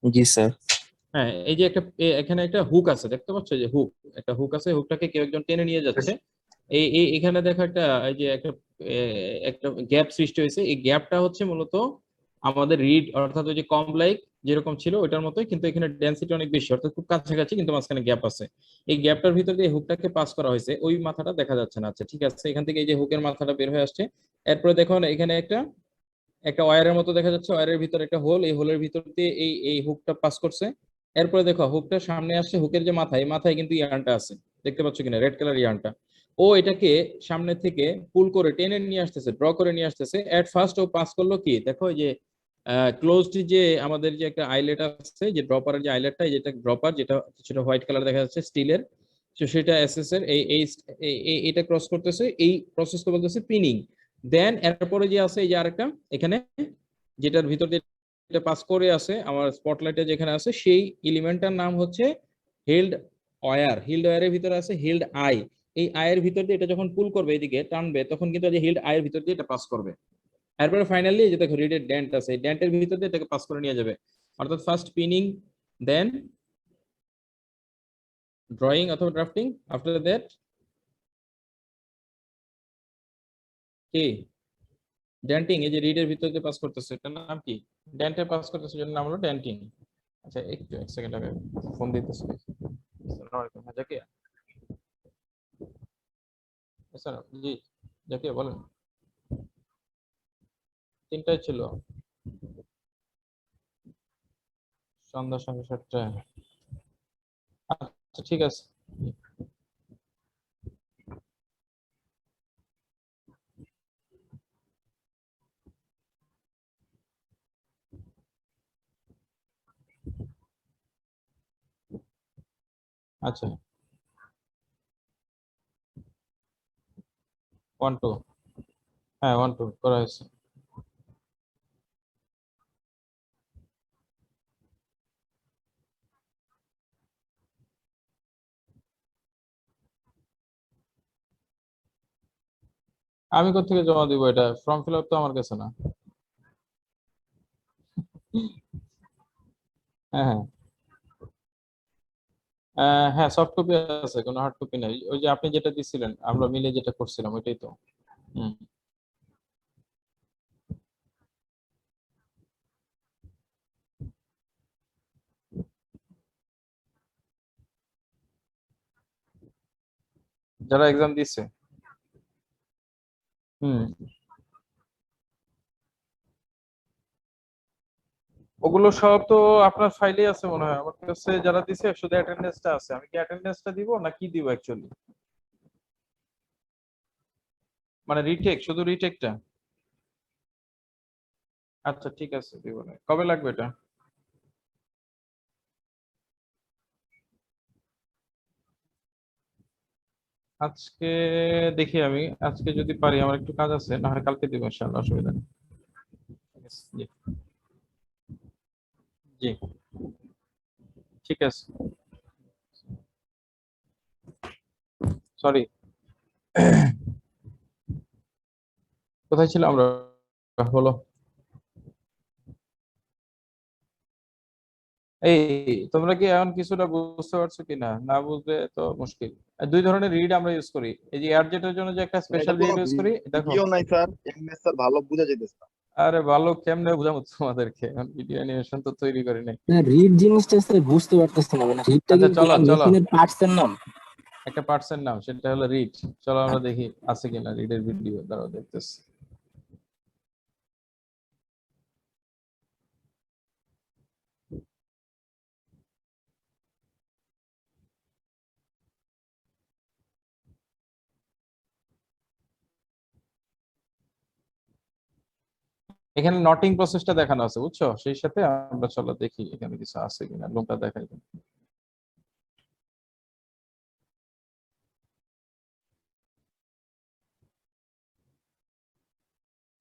জি স্যার। হ্যাঁ, এই যে এখানে একটা হুক আছে, দেখতে পাচ্ছ? যে হুক, একটা হুক আছে, হুকটাকে কেউ একজন টেনে নিয়ে যাচ্ছে। এখানে দেখো একটা, এই যে একটা গ্যাপ সৃষ্টি হয়েছে। এই গ্যাপটা হচ্ছে মূলত আমাদের রিড, অর্থাৎ ওই যে কম লাইক যেরকম ছিল ওইটার মতোই, কিন্তু এখানে ডেনসিটি অনেক বেশি, অর্থাৎ খুব কাছাকাছি, কিন্তু মাঝখানে গ্যাপ আছে। এই গ্যাপটার ভিতর দিয়ে হুকটাকে পাস করা হয়েছে, ওই মাথাটা দেখা যাচ্ছে না। আচ্ছা ঠিক আছে, এখান থেকে এই যে হুকের মাথাটা বের হয়ে আসছে। এরপরে দেখো না, এখানে একটা একটা ওয়্যারের মতো দেখা যাচ্ছে, ওয়্যারের ভিতর একটা হোল, এই হোলের ভিতর দিয়ে এই হুকটা পাস করছে। এরপরে দেখো হুকটা সামনে আসছে, হুকের যে মাথায়, এই মাথায় কিন্তু ইয়ার্নটা আছে, দেখতে পাচ্ছ কিনা, রেড কালার ইয়ার্নটা। ও এটাকে সামনে থেকে পুল করে টেনে নিয়ে আসতেছে, ড্র করে নিয়ে আসতেছে। এট ফার্স্ট ও পাস করলো কি, দেখো এই যে ক্লোজড, যে আমাদের যে একটা আইলেট আছে, যে ড্রপারের যে আইলেটটা, যেটা ড্রপার, যেটা কিছুটা হোয়াইট কালার দেখা যাচ্ছে স্টিলের, তো সেটা এসএস এর এটা ক্রস করতেছে, এই প্রসেসকে বলতেছে পিনিং। দেন এরপরে যে আছে এই যে আরেকটা, এখানে যেটার ভিতর দিয়ে এটা পাস করে আছে, আমার স্পটলাইটে যেখানে আছে, সেই এলিমেন্টটার নাম হচ্ছে হিল্ড ওয়্যার। হিল্ড ওয়্যারের ভিতরে আছে হিল্ড আই। এই আয়ের ভিতর দিয়ে এটা যখন পুল করবে, এদিকে টানবে, তখন কিন্তু এই যে হিল্ড আয়ের ভিতর দিয়ে এটা পাস করবে। এরপরে ফাইনালি যে দেখো রিডের ডেন্ট আছে, এই ডেন্টের ভিতর দিয়ে এটাকে পাস করে নিয়ে যাবে। অর্থাৎ ফার্স্ট পিনিং, দেন ড্রয়িং অথবা ড্রাফটিং, আফটার দ্যাট কি ডেন্টিং। এই যে রিডের ভিতর দিয়ে পাস করতেছে, এটার নাম কি? ডেন্টে পাস করতেছে, এটার নাম হলো ডেন্টিং। আচ্ছা একটু এক সেকেন্ড, আগে ফোন দিতেছি। আসসালামু আলাইকুম। হ্যাঁ জাকিয়া, স্যার জি, জাকিয়া বলেন। তিনটায় ছিল, সন্ধ্যা 7:30। আচ্ছা ঠিক আছে। আচ্ছা 1-2, হ্যাঁ 1-2 করা হয়েছে। আমি কোথেকে জমা দিব? এটা ফর্ম ফিল আপ তো আমার কাছে না। হ্যাঁ হ্যাঁ হ্যাঁ, সফট কপি আছে, কোনো হার্ড কপি নাই। ওই যে আপনি যেটা দিছিলেন, আমরা মিলে যেটা করছিলাম, ওইটাই তো। হুম। যারা এক্সাম দিচ্ছে, হুম, ওগুলো সব তো আপনার ফাইলে আছে মনে হয়। আমার কাছে যারা দিছে শুধু অ্যাটেন্ডেন্সটা আছে। আমি কি অ্যাটেন্ডেন্সটা দিব না কি দিব অ্যাকচুয়ালি? মানে রিটেক, শুধু রিটেকটা? আচ্ছা ঠিক আছে, দিব না। কবে লাগবে এটা? আজকে দেখি, আমি আজকে যদি পারি, আমার একটু কাজ আছে, না হয় কালকে দিব ইনশাআল্লাহ, অসুবিধা নেই। জি জি, ঠিক আছে। সরি, কোথায় ছিলাম আমরা? বলো। এই, তোমরা কি এখন কিছুটা বুঝতে পারছো কিনা? না বুঝলে তো মুশকিল। দুই ধরনের রিড আমরা ইউজ করি। এই যে অ্যাডজেটের জন্য যে একটা এটা স্পেশাল কোনো রিড ইউজ করি, দেখো। ভিডিও নাই স্যার, এমনি স্যার ভালো বোঝা যেতেছে না। আরে ভালো কেমনে বুঝাবো তোমাদেরকে? ভিডিও অ্যানিমেশন তো তৈরি করি নাই। না, রিড জিনিসটা স্যার বুঝতে পারতেছি না, মানে রিডটা কি আচ্ছা চলো কোনো চলো, মেশিনের পার্টস এর নাম? একটা পার্টসের নাম, সেটা হলো রিড। চলো আমরা দেখি আছে কিনা রিডের ভিডিও, দাঁড়াও দেখতেছি। এখানে নটিং প্রসেসটা দেখানো আছে, বুঝছো? সেই সাথে আমরা চলো দেখি এখানে কিছু আছে কিনা, লোকটা দেখাই কিনা।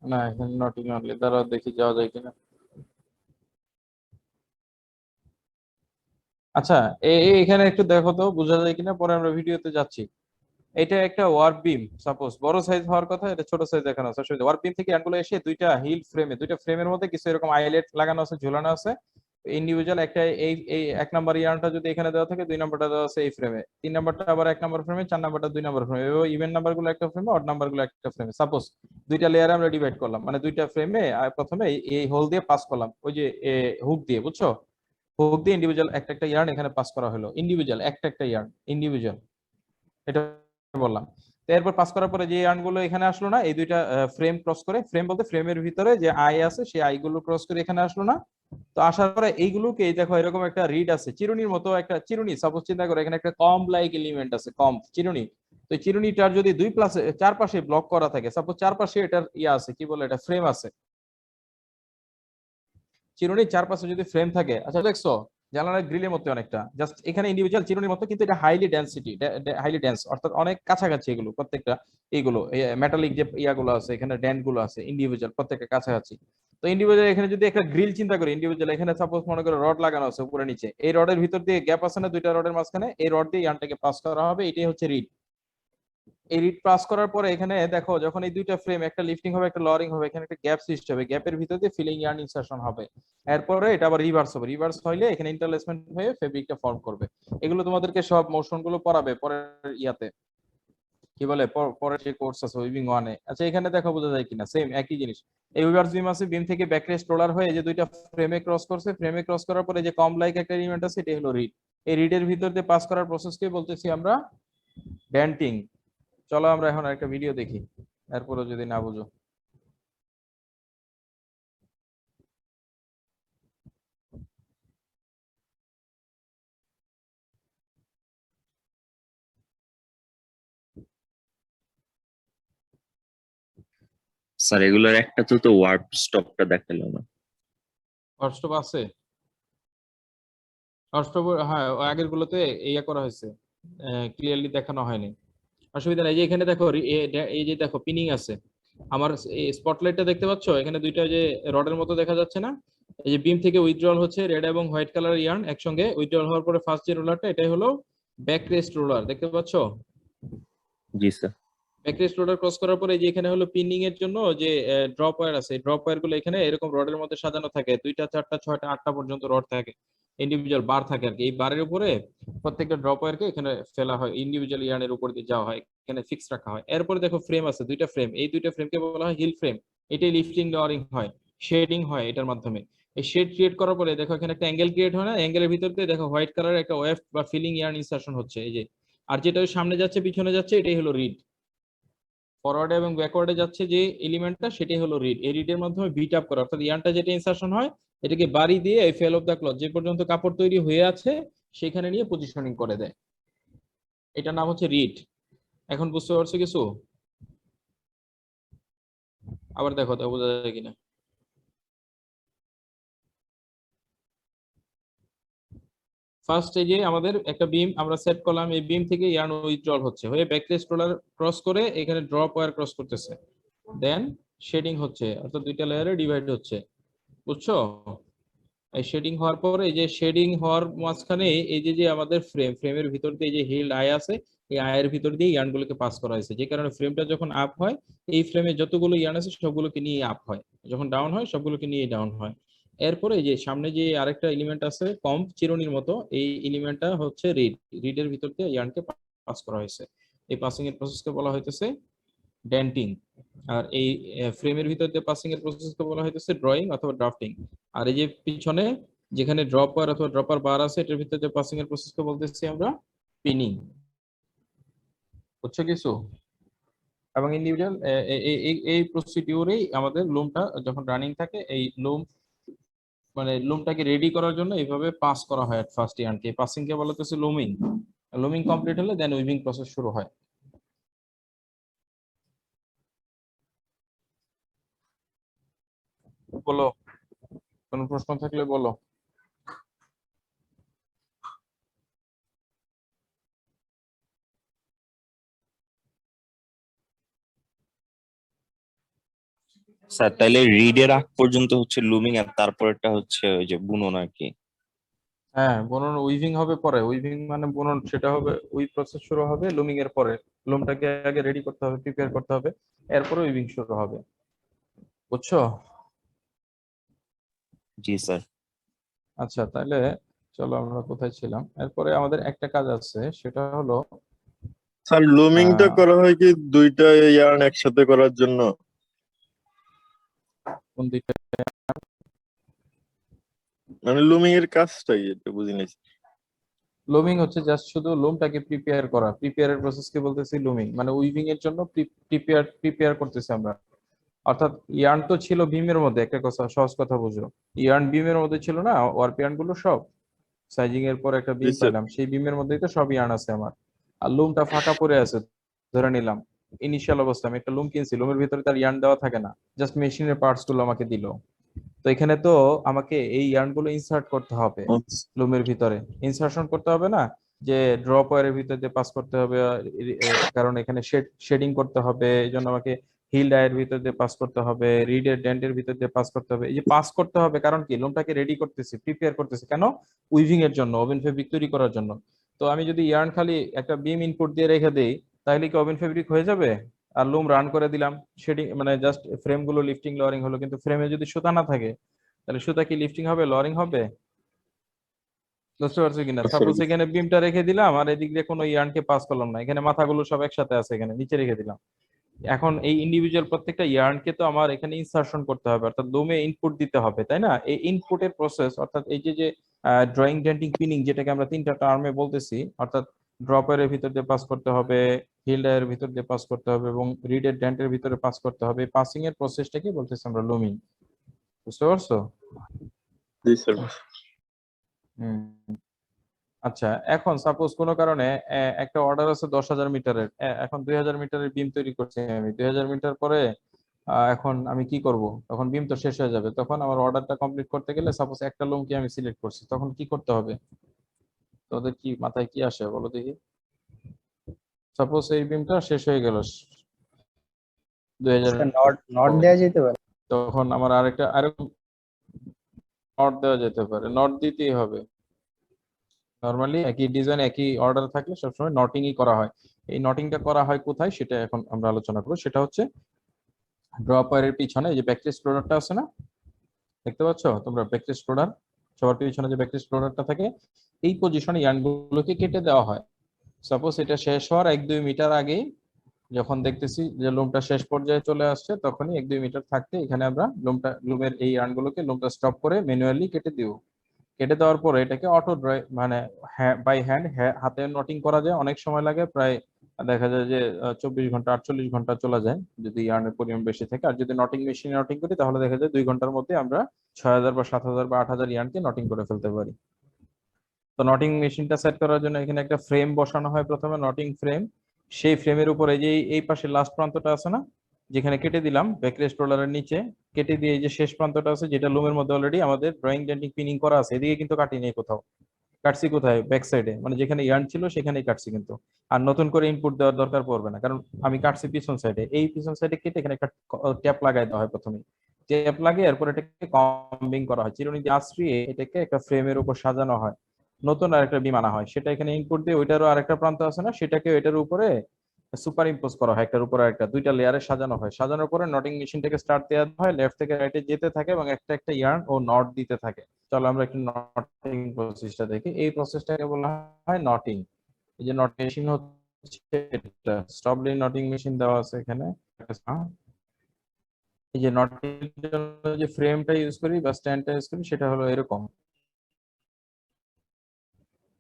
না এখানে নটিং অনলি, দাঁড়াও দেখি যাওয়া যায় কিনা। আচ্ছা এখানে একটু দেখো তো বোঝা যায় কিনা, পরে আমরা ভিডিওতে যাচ্ছি। এটা একটা ওয়ার্ক বিম, সাপোজ বড় সাইজ হওয়ার কথা, এটা ছোট সাইজ দেখানো আছে। আসলে ওয়ার্ক বিম থেকে ইয়ার্নগুলো এসে দুইটা হিল ফ্রেমে, দুইটা ফ্রেমের মধ্যে কিছু এরকম আইলেট লাগানো আছে, ঝুলানো আছে ইন্ডিভিজুয়াল। একটা এই এই 1 নম্বর ইয়ার্নটা যদি এখানে দেওয়া থাকে, 2 নম্বরটা দেওয়া আছে এই ফ্রেমে, 3 নম্বরটা আবার 1 নম্বর ফ্রেমে, 4 নম্বরটা 2 নম্বর ফ্রেমে, এভাবে ইভেন নাম্বার গুলো একটা ফ্রেমে, অড নাম্বার গুলো একটা ফ্রেমে। সাপোজ দুইটা লেয়ারে আমরা ডিভাইড করলাম, মানে দুইটা ফ্রেমে প্রথমে এই হোল দিয়ে পাস করলাম, ওই যে হুক দিয়ে, বুঝছো, হুক দিয়ে ইন্ডিভিজুয়াল একটা একটা ইয়ার্ন এখানে পাস করা হলো, ইন্ডিভিজুয়াল একটা একটা ইয়ার্ন ইন্ডিভিজুয়াল, এটা বললাম। তো এরপর পাস করার পরে যে ইয়ার্ন গুলো এখানে আসলো না, এই দুইটা ফ্রেম ক্রস করে, ফ্রেম বলতে ফ্রেমের ভিতরে যে আই আছে সেই আই গুলো ক্রস করে এখানে আসলো না। তো আসার পরে এইগুলোকে এই দেখো এরকম একটা রিড আছে, চিরুনির মতো একটা চিরুনি, সাপোজ চিন্তা করো এখানে একটা কম লাইক এলিমেন্ট আছে, কম চিরুনি। তো এই চিরুনিটার যদি দুই প্লাসে চারপাশে ব্লক করা থাকে, সাপোজ চারপাশে এটার ইয়া আছে, কি বলে, এটা ফ্রেম আছে, চিরুনির চারপাশে যদি ফ্রেম থাকে, আচ্ছা দেখছো জানালার গ্রিলের মতো অনেকটা, জাস্ট এখানে ইন্ডিভিজুয়াল চিরুনির মতো, কিন্তু এটা হাইলি ডেন্সিটি, হাইলি ডেন্স, অর্থাৎ অনেক কাছাকাছি এগুলো প্রত্যেকটা, এইগুলো মেটালিক যে ইয়াগুলো আছে এখানে, ড্যান্ট গুলো আছে ইন্ডিভিজুয়াল প্রত্যেকটা কাছাকাছি। তো ইন্ডিভিজুয়াল এখানে যদি একটা গ্রিল চিন্তা করি, ইন্ডিভিজুয়াল এখানে সাপোজ মনে করো রড লাগানো আছে উপরে নিচে, এই রডের ভিতর দিয়ে গ্যাপ আছে না দুইটা রডের মাঝখানে, এই রড দিয়ে ইয়ানটাকে পাস করা হবে, এটাই হচ্ছে রিড। এই রিড পাস করার পরে এখানে দেখো যখন এই দুইটা ফ্রেম, একটা লিফটিং হবে একটা লরিং হবে, এখানে একটা গ্যাপ সৃষ্টি হবে, গ্যাপের ভিতর দিয়ে ফিলিং ইয়ার্ন ইনসারশন হবে, এরপরে এটা আবার রিভার্স হবে, রিভার্স হইলে এখানে ইন্টারলেসমেন্ট হয়ে ফেব্রিকটা ফর্ম করবে। এগুলো তোমাদেরকে সব মোশন গুলো পড়াবে পরের ইয়াতে, কি বলে, পরের যে কোর্স আছে উইভিং 1-এ। আচ্ছা এখানে দেখো বোঝা যায় কিনা, সেম একই জিনিস। এই রিভার্স বিম আছে, বিম থেকে ব্যাকরেস্ট রোলার হয়ে যে দুইটা ফ্রেমে ক্রস করছে, ফ্রেমে ক্রস করার পরে যে কম লাইক একটা এলিমেন্ট আছে, এটা হলো রিড। এই রিডের ভিতর দিয়ে পাস করার প্রসেসকে বলতেছি আমরা ড্যান্টিং। চলো আমরা এখন একটা ভিডিও দেখি, এরপরে যদি না বুঝো। স্যার এগুলোর একটা তো ওয়ার্প স্টপটা দেখালো না। হোয়াটসঅ্যাপ আছে, হোয়াটসঅ্যাপ, হ্যাঁ আগের গুলোতে ইয়া করা হয়েছে, ক্লিয়ারলি দেখানো হয়নি, অসুবিধা নেই। এই যে এখানে দেখো এই যে দেখো পিনিং আছে, আমার স্পটলাইটটা দেখতে পাচ্ছ, এখানে দুইটা যে রডের মতো দেখা যাচ্ছে না, এই যে বিম থেকে উইথড্রল হচ্ছে, রেড এবং হোয়াইট কালার ইয়ার্ন একসঙ্গে উইথড্রল হওয়ার পরে ফার্স্ট যে রোলারটা, এটাই হলো ব্যাক রেস্ট রোলার, দেখতে পাচ্ছ। জি স্যার। ব্যাকরেস্ট রোলার ক্রস করার পরে যে এখানে হলো পিনিং এর জন্য যে ড্রপ ওয়্যার আছে, ড্রপ ওয়্যার গুলো এখানে এরকম রডের মধ্যে সাজানো থাকে, 2টা 4টা 6টা 8টা পর্যন্ত রড থাকে, ইন্ডিভিজুয়াল বার থাকে আর কি। এই বারের উপরে প্রত্যেকটা ড্রপ ওয়্যারকে এখানে ফেলা হয়, ইন্ডিভিজুয়াল ইয়ার্নের উপর দিয়ে যাওয়া হয়, এখানে ফিক্স রাখা হয়। এরপরে দেখো ফ্রেম আছে, দুইটা ফ্রেম, এই দুইটা ফ্রেমকে বলা হয় হিল ফ্রেম। এটাই লিফটিং লরিং হয়, শেডিং হয় এটার মাধ্যমে। এই শেড ক্রিয়েট করার পরে দেখো এখানে একটা অ্যাঙ্গেল ক্রিয়েট হয় না, অ্যাঙ্গেলের ভিতর দিয়ে দেখো হোয়াইট কালারের একটা ওয়েভ বা ফিলিং ইয়ার্ন ইনসারশন হচ্ছে, এই যে। আর যেটা সামনে যাচ্ছে পিছনে যাচ্ছে, এটাই হলো রিড। ফরওয়ার্ডে এবং ব্যাকওয়ার্ডে যাচ্ছে যে এলিমেন্টটা, সেটাই হলো রিড। এই রিডের মাধ্যমে বিট আপ করা, অর্থাৎ ইয়ার্নটা যেটা ইনসারশন হয়, এটাকে বাড়ি দিয়ে এই ফেল অফ দ্য ক্লথ যে পর্যন্ত কাপড় তৈরি হয়ে আছে সেখানে নিয়ে পজিশনিং করে দেয়, এটার নাম হচ্ছে রিড। এখন বুঝতে পারছো কিছু? আবার দেখো তো বোঝা যায় কিনা। ফার্স্ট এই যে আমাদের একটা বিম আমরা সেট করলাম, এই বিম থেকে ইয়ার্ন উইথড্রল হচ্ছে, হয়ে ব্যাকরেস্ট রোলার ক্রস করে এখানে ড্রপ ওয়্যার ক্রস করতেছে, দেন শেডিং হচ্ছে, অর্থাৎ দুইটা লেয়ারে ডিভাইড হচ্ছে, বুঝছো? এই শেডিং হওয়ার পর, এই যে শেডিং হওয়ার মাঝখানে এই যে যে আমাদের ফ্রেমের ভিতর দিয়ে যে হিল আই আছে, এই আয়ের ভিতর দিয়ে ইয়ার্ন গুলোকে পাস করা হয়েছে, যে কারণে ফ্রেমটা যখন আপ হয়, এই ফ্রেমে যতগুলো ইয়ার্ন আছে সবগুলোকে নিয়ে আপ হয়, যখন ডাউন হয় সবগুলোকে নিয়ে ডাউন হয়। এরপরে এই যে সামনে যে আরেকটা এলিমেন্ট আছে কম চিরুনির মতো, এই এলিমেন্টটা হচ্ছে রিডের ভিতর দিয়ে ইয়ার্নকে পাস করা হয়েছে। এই পাসিং এর প্রসেসকে বলা হইতেছে ডেন্টিং। আর এই ফ্রেমের ভিতর দিয়ে পাসিং এর প্রসেসকে বলা হইতেছে ড্রয়িং অথবা ড্রাফটিং। আর এই যে পিছনে যেখানে ড্রপ বার অথবা ড্রপার বার আছে, এটার ভিতরে যে পাসিং এর প্রসেসকে বলতেছি আমরা পিনিং, বুঝছো কিছু? এবং ইন্ডিভিজুয়াল এই প্রসিডিউরেই আমাদের লুমটা যখন রানিং থাকে, এই লুম মানে লুমটাকে রেডি করার জন্য এইভাবে পাস করা হয় এট ফার্স্ট ইয়ার্নকে। পাসিং কে বলা হচ্ছে লুমিং। লুমিং কমপ্লিট হলে দেন উইভিং প্রসেস শুরু হয়। বলো, কোনো প্রশ্ন থাকলে বলো। স্যার তাইলে রিডের আগ পর্যন্ত হচ্ছে লুমিং আর তারপরেরটা হচ্ছে ওই যে বুনন আর কি। হ্যাঁ, বুনন উইভিং হবে পরে। উইভিং মানে বুনন, সেটা হবে ওই প্রসেস শুরু হবে লুমিং এর পরে। লুমটাকে আগে রেডি করতে হবে, প্রিপেয়ার করতে হবে, এরপরে উইভিং শুরু হবে। বুঝছো? জি স্যার। আচ্ছা, তাহলে চলো আমরা কোথায় ছিলাম। এরপরে আমাদের একটা কাজ আছে, সেটা হলো স্যার লুমিংটা আহ করা হয় কি দুইটা ইয়ার্ন একসাথে করার জন্য? কোন দিকে? মানে লুমিং এর কাজটাই এটা বুঝি নাই। লুমিং হচ্ছে জাস্ট শুধু লোমটাকে প্রিপেয়ার করা। প্রিপেয়ারের প্রসেসকে বলতেছি লুমিং, মানে উইভিং এর জন্য প্রিপেয়ার করতেছি আমরা। অর্থাৎ ইয়ার্ন তো ছিল বিমের মধ্যে, একটা কথা সহজ কথা বুঝো। ইয়ার্ন বিমের মধ্যে ছিল না, ওয়ার্প ইয়ার্ন গুলো সব সাইজিং এর পর একটা জি বিম স্যার। পাইলাম, সেই বিমের মধ্যেই তো সব ইয়ার্ন আছে আমার। আর লুমটা ফাঁকা পড়ে আছে ধরে নিলাম। ইনিশিয়াল অবস্থা আমি একটা লুম কিনছি, লুমের ভিতরে তার ইয়ার্ন দেওয়া থাকে না, জাস্ট মেশিনের পার্টস গুলো আমাকে দিল। তো এখানে তো আমাকে এই ইয়ার্ন গুলো ইনসার্ট করতে হবে আচ্ছা। লুমের ভিতরে। ইনসার্শন করতে হবে না, যে ড্রপ ওয়্যারের ভিতর দিয়ে পাস করতে হবে, কারণ এখানে শেডিং করতে হবে, এই জন্য আমাকে হিল ডায়ের ভিতর দিয়ে পাস করতে হবে, রিডের ডেন্টের ভিতর দিয়ে পাস করতে হবে। এই যে পাস করতে হবে, কারণ কি, লোমটাকে রেডি করতেছি, প্রিপেয়ার করতেছি কেন? উইভিং এর জন্য, ওভেন ফেব্রিক তৈরি করার জন্য। তো আমি যদি ইয়ার্ন খালি একটা বিম ইনপুট দিয়ে রেখে দিই, তাহলে কি ওভেন ফেব্রিক হয়ে যাবে? আর লুম রান করে দিলাম, শেডিং মানে জাস্ট ফ্রেম গুলো লিফটিং লরিং হলো, কিন্তু ফ্রেমে যদি সুতা না থাকে, তাহলে সুতা কি লিফটিং হবে, লরিং হবে? বুঝতে পারছো কিনা? স্যার সাপোজ এখানে বিমটা রেখে দিলাম, আর এদিক দিয়ে কোনো ইয়ার্নকে পাস করলাম না, এখানে মাথাগুলো সব একসাথে আছে, এখানে নিচে রেখে দিলাম। এখন এই ইন্ডিভিজুয়াল প্রত্যেকটা ইয়ার্নকে তো আমার এখানে ইনসার্শন করতে হবে, অর্থাৎ লুমে ইনপুট দিতে হবে, তাই না? এই ইনপুটের প্রসেস, অর্থাৎ এই যে যে ড্রয়িং, ডেন্টিং, পিনিং, যেটাকে আমরা তিনটা টার্মে বলতেছি, অর্থাৎ ড্রপারের ভিতর দিয়ে পাস করতে হবে, হিল্ডারের ভিতর দিয়ে পাস করতে হবে, এবং রিডের ডেন্টের ভিতরে পাস করতে হবে। পাসিং এর প্রসেসটাকে বলতেছি আমরা লুমিং। বুঝতে পারছো? জি স্যার। হুম। আচ্ছা, এখন সাপোজ কোনো কারণে একটা অর্ডার আছে 10,000 মিটারের, এখন 2,000 মিটারের বিম তৈরি করছি আমি। 2,000 মিটার পরে এখন আমি কি করব? তখন বিম তো শেষ হয়ে যাবে। তখন আমার অর্ডারটা কমপ্লিট করতে গেলে সাপোজ একটা লুমকে আমি সিলেক্ট করছি, তখন কি করতে হবে? তোদের কি মাথায় কি আসে বলো দেখি। সাপোজ এই বিমটা শেষ হয়ে গেল 2000 স্যার নট নট পরে, দেওয়া যেতে পারে। তখন আমার আরেকটা নট দেওয়া যেতে পারে, নট দিতেই হবে। নরমালি একই ডিজাইন, একই অর্ডার থাকলে সবসময় নটিংই করা হয়। এই নটিংটা করা হয় কোথায়, সেটা এখন আমরা আলোচনা করবো। সেটা হচ্ছে ড্রপারের পিছনে এই যে ব্যাকটেস্ট রোডারটা আছে না, দেখতে পাচ্ছ তোমরা ব্যাকটেস্ট রোডার? সবার পিছনে যে ব্যাকটেস্ট রোডারটা থাকে, এই পজিশনে ইয়ার্নগুলোকে কেটে দেওয়া হয়। সাপোজ এটা শেষ হওয়ার 1-2 মিটার আগে, যখন দেখতেছি যে লুমটা শেষ পর্যায়ে চলে আসছে, তখনই 1-2 মিটার থাকতে এখানে আমরা লুমের এই ইয়ার্নগুলোকে লুমটা স্টপ করে ম্যানুয়ালি কেটে দিব। কেটে দেওয়ার পরে এটাকে অটো ড্রাই মানে বাই হ্যান্ড হাতে নটিং করা যায়, অনেক সময় লাগে, প্রায় দেখা যায় যে 24 ঘন্টা 48 ঘন্টা চলে যায় যদি ইয়ার্নের পরিমাণ বেশি থাকে। আর যদি নটিং মেশিনে নটিং করি, তাহলে দেখা যায় 2 ঘন্টার মধ্যে আমরা 6,000 বা 7,000 বা 8,000 ইয়ার্নকে নটিং করে ফেলতে পারি। তো নটিং মেশিনটা সেট করার জন্য এখানে একটা ফ্রেম বসানো হয়, প্রথমে নটিং ফ্রেম। সেই ফ্রেমের উপরে যে এই পাশে লাস্ট প্রান্তটা আছে না, যেখানে কেটে দিলাম ব্যাকরেস্ট রোলারের নিচে, কেটে দিয়ে এই যে শেষ প্রান্তটা আছে, যেটা লুমের মধ্যে অলরেডি আমাদের ড্রয়িং, ডেন্টিং, পিনিং করা আছে, এদিকে কিন্তু কাটি নেই কোথাও। কাটছি কোথায়? ব্যাক সাইডে, মানে যেখানে ইয়ার্ন ছিল সেখানেই কাটছি কিন্তু। আর নতুন করে ইনপুট দেওয়ার দরকার পড়বে না, কারণ আমি কাটছি পিছন সাইডে। এই পিছন সাইডে কেটে এখানে একটা ট্যাপ লাগাই দেওয়া হয় প্রথমে। ট্যাপ লাগিয়ে এরপর এটাকে কম্বিং করা হয়, চিরুনি দিয়ে আঁচড়িয়ে এটাকে একটা ফ্রেমের উপর সাজানো হয়। নতুন আরেকটা বিম আনা হয়, সেটা এখানে ইনপুট দিয়ে, ওইটারও আরেকটা প্রান্ত আছে না, সেটাকে এটার উপরে সুপার ইম্পোজ করা হয়, একটার উপর একটা, দুইটা লেয়ারে সাজানো হয়। সাজানোর পরে নটিং মেশিনটাকে স্টার্ট দেওয়া হয়, লেফট থেকে রাইটে যেতে থাকে এবং একটা একটা ইয়ার্ন ও নট দিতে থাকে। চলো আমরা একটু নটিং প্রসেসটা দেখি। এই প্রসেসটাকে বলা হয় নটিং। এই যে নটিং মেশিন হচ্ছে এটা, স্টপলি নটিং মেশিন দেওয়া আছে এখানে। এই যে নটিং এর জন্য যে ফ্রেমটা ইউজ করি বা স্ট্যান্ডটা ইউজ করি, সেটা হলো এরকম।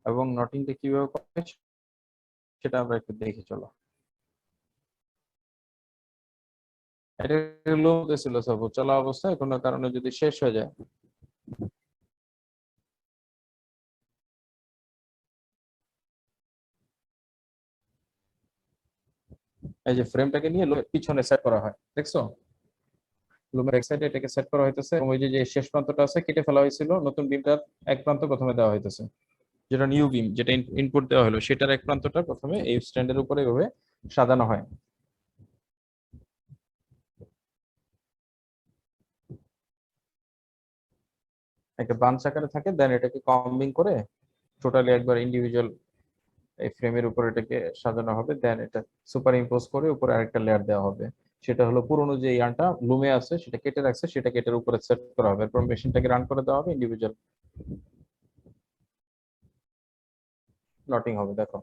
এবং নটিংটা কিভাবে করে সেটা আমরা একটু দেখি, চলো। এটা লো ছিল সাপোজ চলা অবস্থায় কোনো কারণে যদি শেষ হয়ে যায়, এই যে ফ্রেমটাকে নিয়ে পিছনে সেট করা হয়, দেখছো? লুমের এক সাইডে এটাকে সেট করা হইতেছে, এবং ওই যে যে শেষ প্রান্তটা আছে কেটে ফেলা হয়েছিল, নতুন বিমটার এক প্রান্ত প্রথমে দেওয়া হইতেছে, যেটা নিউ বিম, যেটা ইনপুট দেওয়া হলো, সেটার এক প্রান্তটা প্রথমে এই স্ট্যান্ডের উপরে এভাবে সাজানো হয়। একটা বাঞ্চ আকারে থাকে, দেন এটাকে কম্বিং করে টোটালি একবার ইন্ডিভিজুয়াল এই ফ্রেমের উপর এটাকে সাজানো হবে, দেন এটা সুপার ইম্পোজ করে উপরে আরেকটা লেয়ার দেওয়া হবে। সেটা হলো পুরোনো যে ইয়ানটা লুমে আছে সেটা কেটে রাখছে, সেটা কেটের উপরে সেট করা হবে, এরপর মেশিনটাকে রান করে দেওয়া হবে, ইন্ডিভিজুয়াল নটিং হবে। দেখো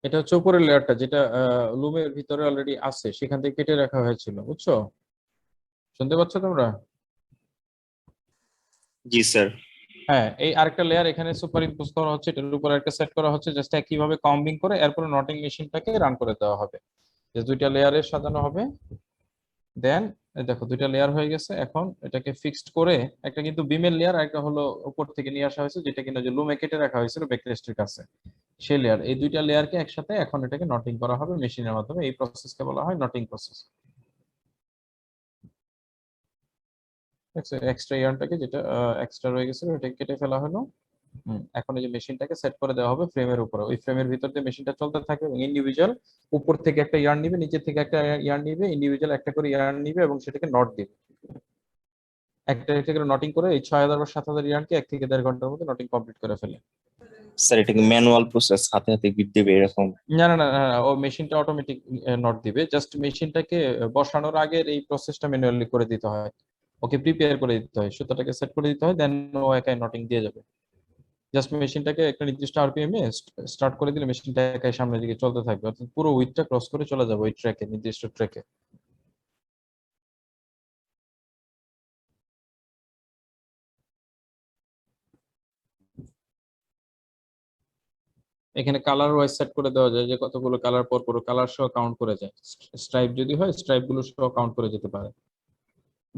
এটা হচ্ছে উপরের লেয়ারটা, যেটা লুমের ভিতরে অলরেডি আছে, সেখান থেকে কেটে রাখা হয়েছিল, বুঝছো? শুনতে পাচ্ছ তোমরা? জি স্যার। হ্যাঁ, এই আরেকটা লেয়ার এখানে সুপার ইম্পোজ করা হচ্ছে, এটার উপর একটা সেট করা হচ্ছে, জাস্ট একইভাবে কম্বিং করে এরপর নটিং মেশিনটাকে রান করে দেওয়া হবে, যে দুইটা লেয়ারে সাজানো হবে। দেন দেখো দুইটা লেয়ার হয়ে গেছে, এখন এটাকে ফিক্সড করে একটা কিন্তু বিমের লেয়ার আর একটা হলো উপর থেকে নিয়ে আসা হয়েছে, যেটা কিনা যে লুমে কেটে রাখা হয়েছিল বেকরেস্টের কাছে, সেই লেয়ার। এই দুইটা লেয়ারকে একসাথে এখন এটাকে নটিং করা হবে মেশিনের মাধ্যমে, এই প্রসেসকে বলা হয় নটিং প্রসেস। এক্সট্রা ইয়ারটাকে, যেটা এক্সট্রা রয়ে গেছিল ওটাকে কেটে ফেলা হলো। এখন এই যে মেশিনটাকে সেট করে দেওয়া হবে ফ্রেমের উপরে, ওই ফ্রেমের ভিতর দিয়ে মেশিনটা চলতে থাকবে এবং ইন্ডিভিজুয়াল উপর থেকে একটা ইয়ার্ন নিবে, নিচে থেকে একটা ইয়ার্ন নিবে, ইন্ডিভিজুয়াল একটা করে ইয়ার্ন নিবে এবং সেটাকে নট দিবে। একটা থেকে নটিং করে এই 6000 বা 7000 ইয়ার্নকে 1 থেকে 1.5 ঘন্টার মধ্যে নটিং কমপ্লিট করে ফেলে। স্যার এটা কি ম্যানুয়াল প্রসেস, হাতে হাতে বিট দেবে এরকম? না না না না, না, ও মেশিনটা অটোমেটিক নট দিবে, জাস্ট মেশিনটাকে বসানোর আগের এই প্রসেসটা ম্যানুয়ালি করে দিতে হয়, ওকে প্রিপেয়ার করে দিতে হয়, সুতাটাকে সেট করে দিতে হয়, দেন ও একাই নটিং দিয়ে যাবে। জাস্ট মেশিনটাকে একটা নির্দিষ্ট আরপিএম এ স্টার্ট করে দিলে মেশিনটা একাই সামনের দিকে চলতে থাকবে, অর্থাৎ পুরো উইথটা ক্রস করে চলে যাবে ওই ট্র্যাকে, নির্দিষ্ট ট্র্যাকে। এখানে কালার ওয়াইজ সেট করে দেওয়া যায় যে কতগুলো কালার পর পর কালার সহ কাউন্ট করে যায়, স্ট্রাইপ যদি হয় স্ট্রাইপ গুলো সহ কাউন্ট করে যেতে পারে।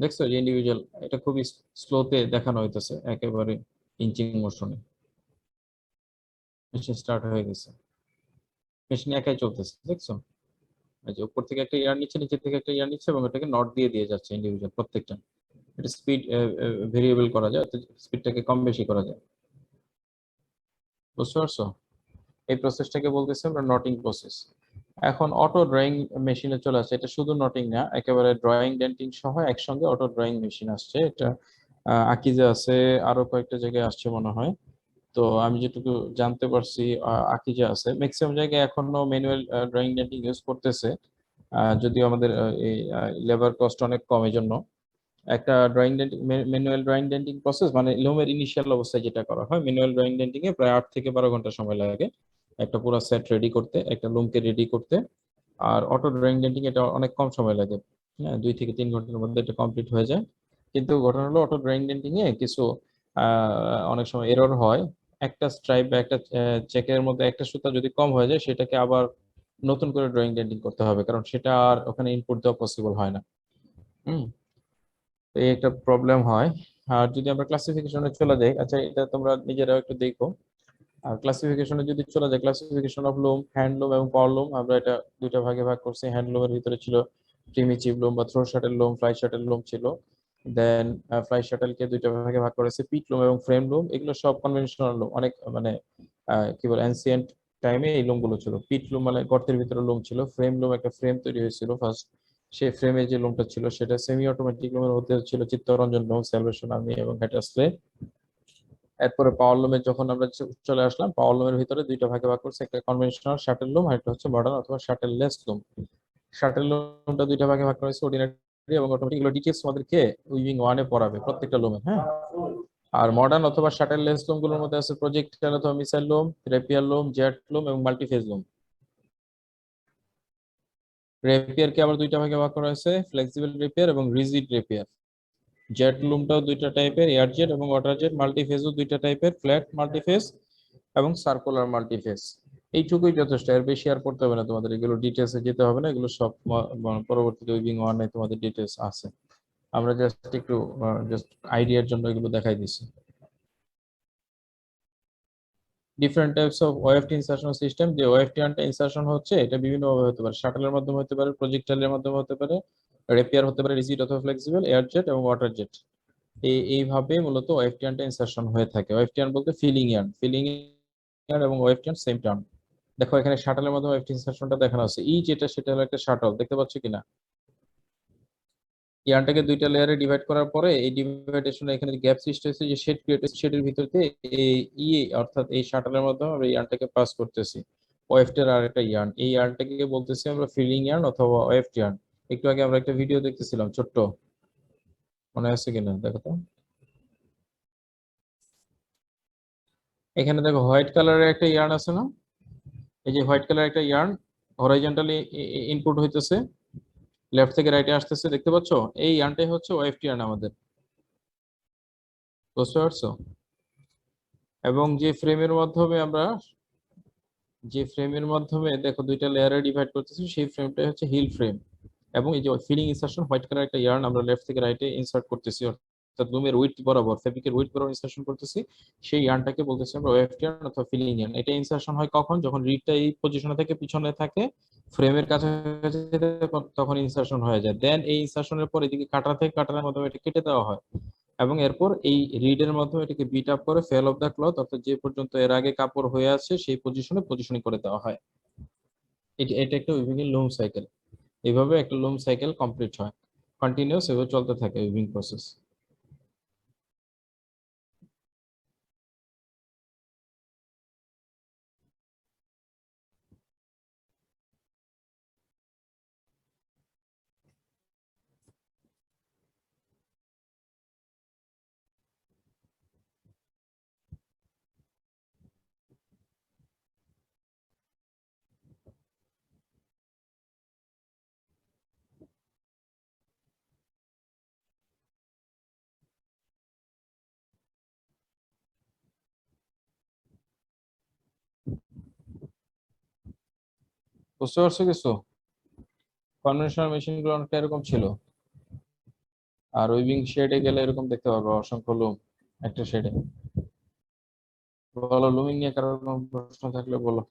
দেখছো যে ইন্ডিভিজুয়াল, এটা খুবই স্লোতে দেখানো হইতেছে, একেবারে ইঞ্চিং মোশনে মেশিন স্টার্ট হয়ে গেছে, মেশিন একাই চলতেছে, দেখছো এই যে উপর থেকে একটা ইয়ার নিচ্ছে, নিচে থেকে একটা ইয়ার নিচ্ছে এবং এটাকে নট দিয়ে দিয়ে যাচ্ছে ইন্ডিভিজুয়াল প্রত্যেকটা। এটা স্পিড ভেরিয়েবল করা যায়, স্পিডটাকে কম বেশি করা যায়, বুঝতে পারছো? এই প্রসেসটাকে বলতেছি আমরা নটিং প্রসেস। এখন অটো ড্রয়িং মেশিনে চলে আসছে, এটা শুধু নটিং না, একেবারে ড্রয়িং ডেন্টিং সহ একসঙ্গে অটো ড্রয়িং মেশিন আসছে। এটা আকিজে আছে, আরো কয়েকটা জায়গায় আসছে মনে হয়। তো আমি যেটুকু জানতে পারছি আকিজে আছে, ম্যাক্সিমাম জায়গায় এখনো ম্যানুয়াল ড্রয়িং ডেন্টিং ইউজ করতেছে, যদিও আমাদের এই লেবার কস্ট অনেক কম, এই জন্য একটা drawing denting manual drawing denting process মানে লোমের ইনিশিয়াল অবস্থায় যেটা করা হয়, ম্যানুয়াল ড্রয়িং ডেন্টিং এ প্রায় 8 থেকে 12 ঘন্টা সময় লাগে একটা পুরো সেট রেডি করতে, একটা লুমকে রেডি করতে। আর অটো ড্রয়িং ডেন্টিং এটা অনেক কম সময় লাগে, হ্যাঁ 2 থেকে 3 ঘন্টার মধ্যে এটা কমপ্লিট হয়ে যায়। কিন্তু ঘটনা হলো অটো ড্রয়িং ডেন্টিং এ কিছু অনেক সময় এরর হয়, একটা স্ট্রাইপ বা একটা চেকের মধ্যে একটা সুতা যদি কম হয়ে যায় সেটাকে আবার নতুন করে ড্রয়িং ডেন্টিং করতে হবে, কারণ সেটা আর ওখানে ইনপুট দেওয়া পসিবল হয় না। হুম, তো এই একটা প্রবলেম হয়। আর যদি আমরা ক্লাসিফিকেশনে চলে যাই, আচ্ছা এটা তোমরা নিজেরাও একটু দেখো। আর ক্লাসিফিকেশনে যদি চলে যায়, ক্লাসিফিকেশন অফ লুম, হ্যান্ডলুম এবং পাওয়ারলুম, আমরা এটা দুইটা ভাগে ভাগ করছি। হ্যান্ডলুমের ভিতরে ছিল প্রিমিটিভ লুম বা থ্রো শাটেল লুম, ফ্লাই শাটেল লুম ছিল। দেন ফ্লাই শাটেলকে দুইটা ভাগে ভাগ করেছে, পিট লুম এবং ফ্রেম লুম। এগুলো সব কনভেনশনাল লুম, অনেক মানে কি বলে এনসিয়েন্ট টাইমে এই লুমগুলো ছিল। পিট লুম মানে গর্তের ভিতরে লুম ছিল, ফ্রেম লুম একটা ফ্রেম তৈরি হয়েছিল ফার্স্ট, সেই ফ্রেমে যে লুমটা ছিল সেটা সেমি অটোমেটিক লুমের মধ্যে ছিল চিত্তরঞ্জন লুম, স্যালভেশন আর্মি এবং হ্যাটাসলে। এরপরে পাওয়ার লুমে যখন আমরা চলে আসলাম, পাওয়ার লুমের ভিতরে দুইটা ভাগে ভাগ করছে, একটা কনভেনশনাল শাটেল লুম আর একটা হচ্ছে মডার্ন অথবা শাটেল লেস লুম। শাটেল লুমটা দুইটা ভাগে ভাগ করা হয়েছে, অর্ডিনারি এবং অটোমেটিক। এগুলো ডিটেইলস আমাদেরকে উইভিং ওয়ানে পড়াবে প্রত্যেকটা লুমে, হ্যাঁ। আর মডার্ন অথবা শাটেল লেস লুম গুলোর মধ্যে আছে প্রজেক্টাইল অথবা মিসাইল লুম, রেপিয়ার লুম, জেট লুম এবং মাল্টিফেজ লুম। রেপিয়ারকে আবার দুইটা ভাগে ভাগ করা হয়েছে, ফ্লেক্সিবল রেপিয়ার এবং রিজিড রেপিয়ার। জেট লুমটাও দুইটা টাইপের, এয়ার জেট এবং ওয়াটার জেট। মাল্টিফেজও দুইটা টাইপের, ফ্ল্যাট মাল্টিফেজ এবং সার্কুলার মাল্টিফেজ। এইটুকুই যথেষ্ট, এর বেশি আর পড়তে হবে না তোমাদের, এগুলো ডিটেলসে যেতে হবে না, এগুলো সব পরবর্তীতে উইভিং ওয়ানে তোমাদের ডিটেলস আছে। আমরা জাস্ট একটু জাস্ট আইডিয়ার জন্য এগুলো দেখাই দিচ্ছি। Different types of weft insertion system. যে ওএফটি ইনসারশন হচ্ছে এটা বিভিন্ন ভাবে হতে পারে, শাটলের মাধ্যমে হতে পারে, প্রজেক্টাইলের মাধ্যমে হতে পারে, রেপিয়ার হতে পারে, রিজিড অথবা ফ্লেক্সিবল, এয়ার জেট এবং ওয়াটার জেট। এইভাবে মূলত ওএফটি ইনসারশন হয়ে থাকে। ওএফটি বলতে ফিলিং ইয়ার্ন এবং ওএফটি সেম টার্ম। দেখো এখানে শাটলের মাধ্যমে ওএফটি ইনসারশনটা দেখানো আছে, ই যেটা সেটা হলো একটা শাটল, দেখতে পাচ্ছ কিনা? ইয়ার্নটাকে দুইটা লেয়ারে ডিভাইড করার পরে এই ডিভাইডেশনে এখানে গ্যাপ সৃষ্টি হয়েছে, যে শেড ক্রিয়েট হয়েছে, শেডের ভিতর দিয়ে এই অর্থাৎ এই শাটলের মাধ্যমে আমরা ইয়ার্নটাকে পাস করতেছি। ওএফটি এর আরেকটা ইয়ার্ন, এই ইয়ার্নটাকে বলতেছি আমরা ফিলিং ইয়ার্ন অথবা ওএফটি ইয়ার্ন। একটু আগে আমরা একটা ভিডিও দেখতেছিলাম ছোট্ট, মনে আছে কিনা দেখো তো। এখানে দেখো হোয়াইট কালারের একটা ইয়ার্ন আছে না, এই যে হোয়াইট কালার একটা ইয়ার্ন হরাইজন্টালি ইনপুট হইতেছে, লেফট থেকে রাইটে আসতেছে, দেখতে পাচ্ছ? এই ইয়ার্নটাই হচ্ছে ওএফটি ইয়ার্ন আমাদের, বুঝতে পারছো? এবং যে ফ্রেমের মাধ্যমে দেখো দুইটা লেয়ারে ডিভাইড করতেছি, সেই ফ্রেমটাই হচ্ছে হিল ফ্রেম। এবং এই যে ফিলিং ইনসারশন, হোয়াইট কালার একটা ইয়ার্ন আমরা লেফট থেকে রাইটে ইনসার্ট করতেছি, অর্থাৎ লুমের উইডথ বরাবর, ফেব্রিকের উইডথ বরাবর ইনসারশন করতেছি, সেই ইয়ার্নটাকে বলতেছি আমরা ওএফটি ইয়ার্ন অথবা ফিলিং ইয়ার্ন। এটা ইনসারশন হয় কখন? যখন রিডটা এই পজিশনে থেকে পিছনে থাকে, ফ্রেমের কাছাকাছি, তখন ইনসারশন হয়ে যায়। দেন এই ইনসারশনের পর এদিকে কাটা থেকে কাটার মাধ্যমে এটা কেটে দেওয়া হয়, এবং এরপর এই রিডের মাধ্যমে এটাকে বিট আপ করে ফেল অফ দ্য ক্লথ, অর্থাৎ যে পর্যন্ত এর আগে কাপড় হয়ে আছে সেই পজিশনিং করে দেওয়া হয়। এটা একটা উইভিং এর লুম সাইকেল। এইভাবে একটা লুম সাইকেল কমপ্লিট হয়, কন্টিনিউয়াস এভাবে চলতে থাকে উইভিং প্রসেস। বুঝতে পারছো কিছু? কনভেনশনাল মেশিন গুলো অনেকটা এরকম ছিল, আর উইভিং শেডে গেলে এরকম দেখতে পারবো অসংখ্য লুম একটা শেডে। বলো, লুমিং নিয়ে কারোর কোনো প্রশ্ন থাকলে বলো।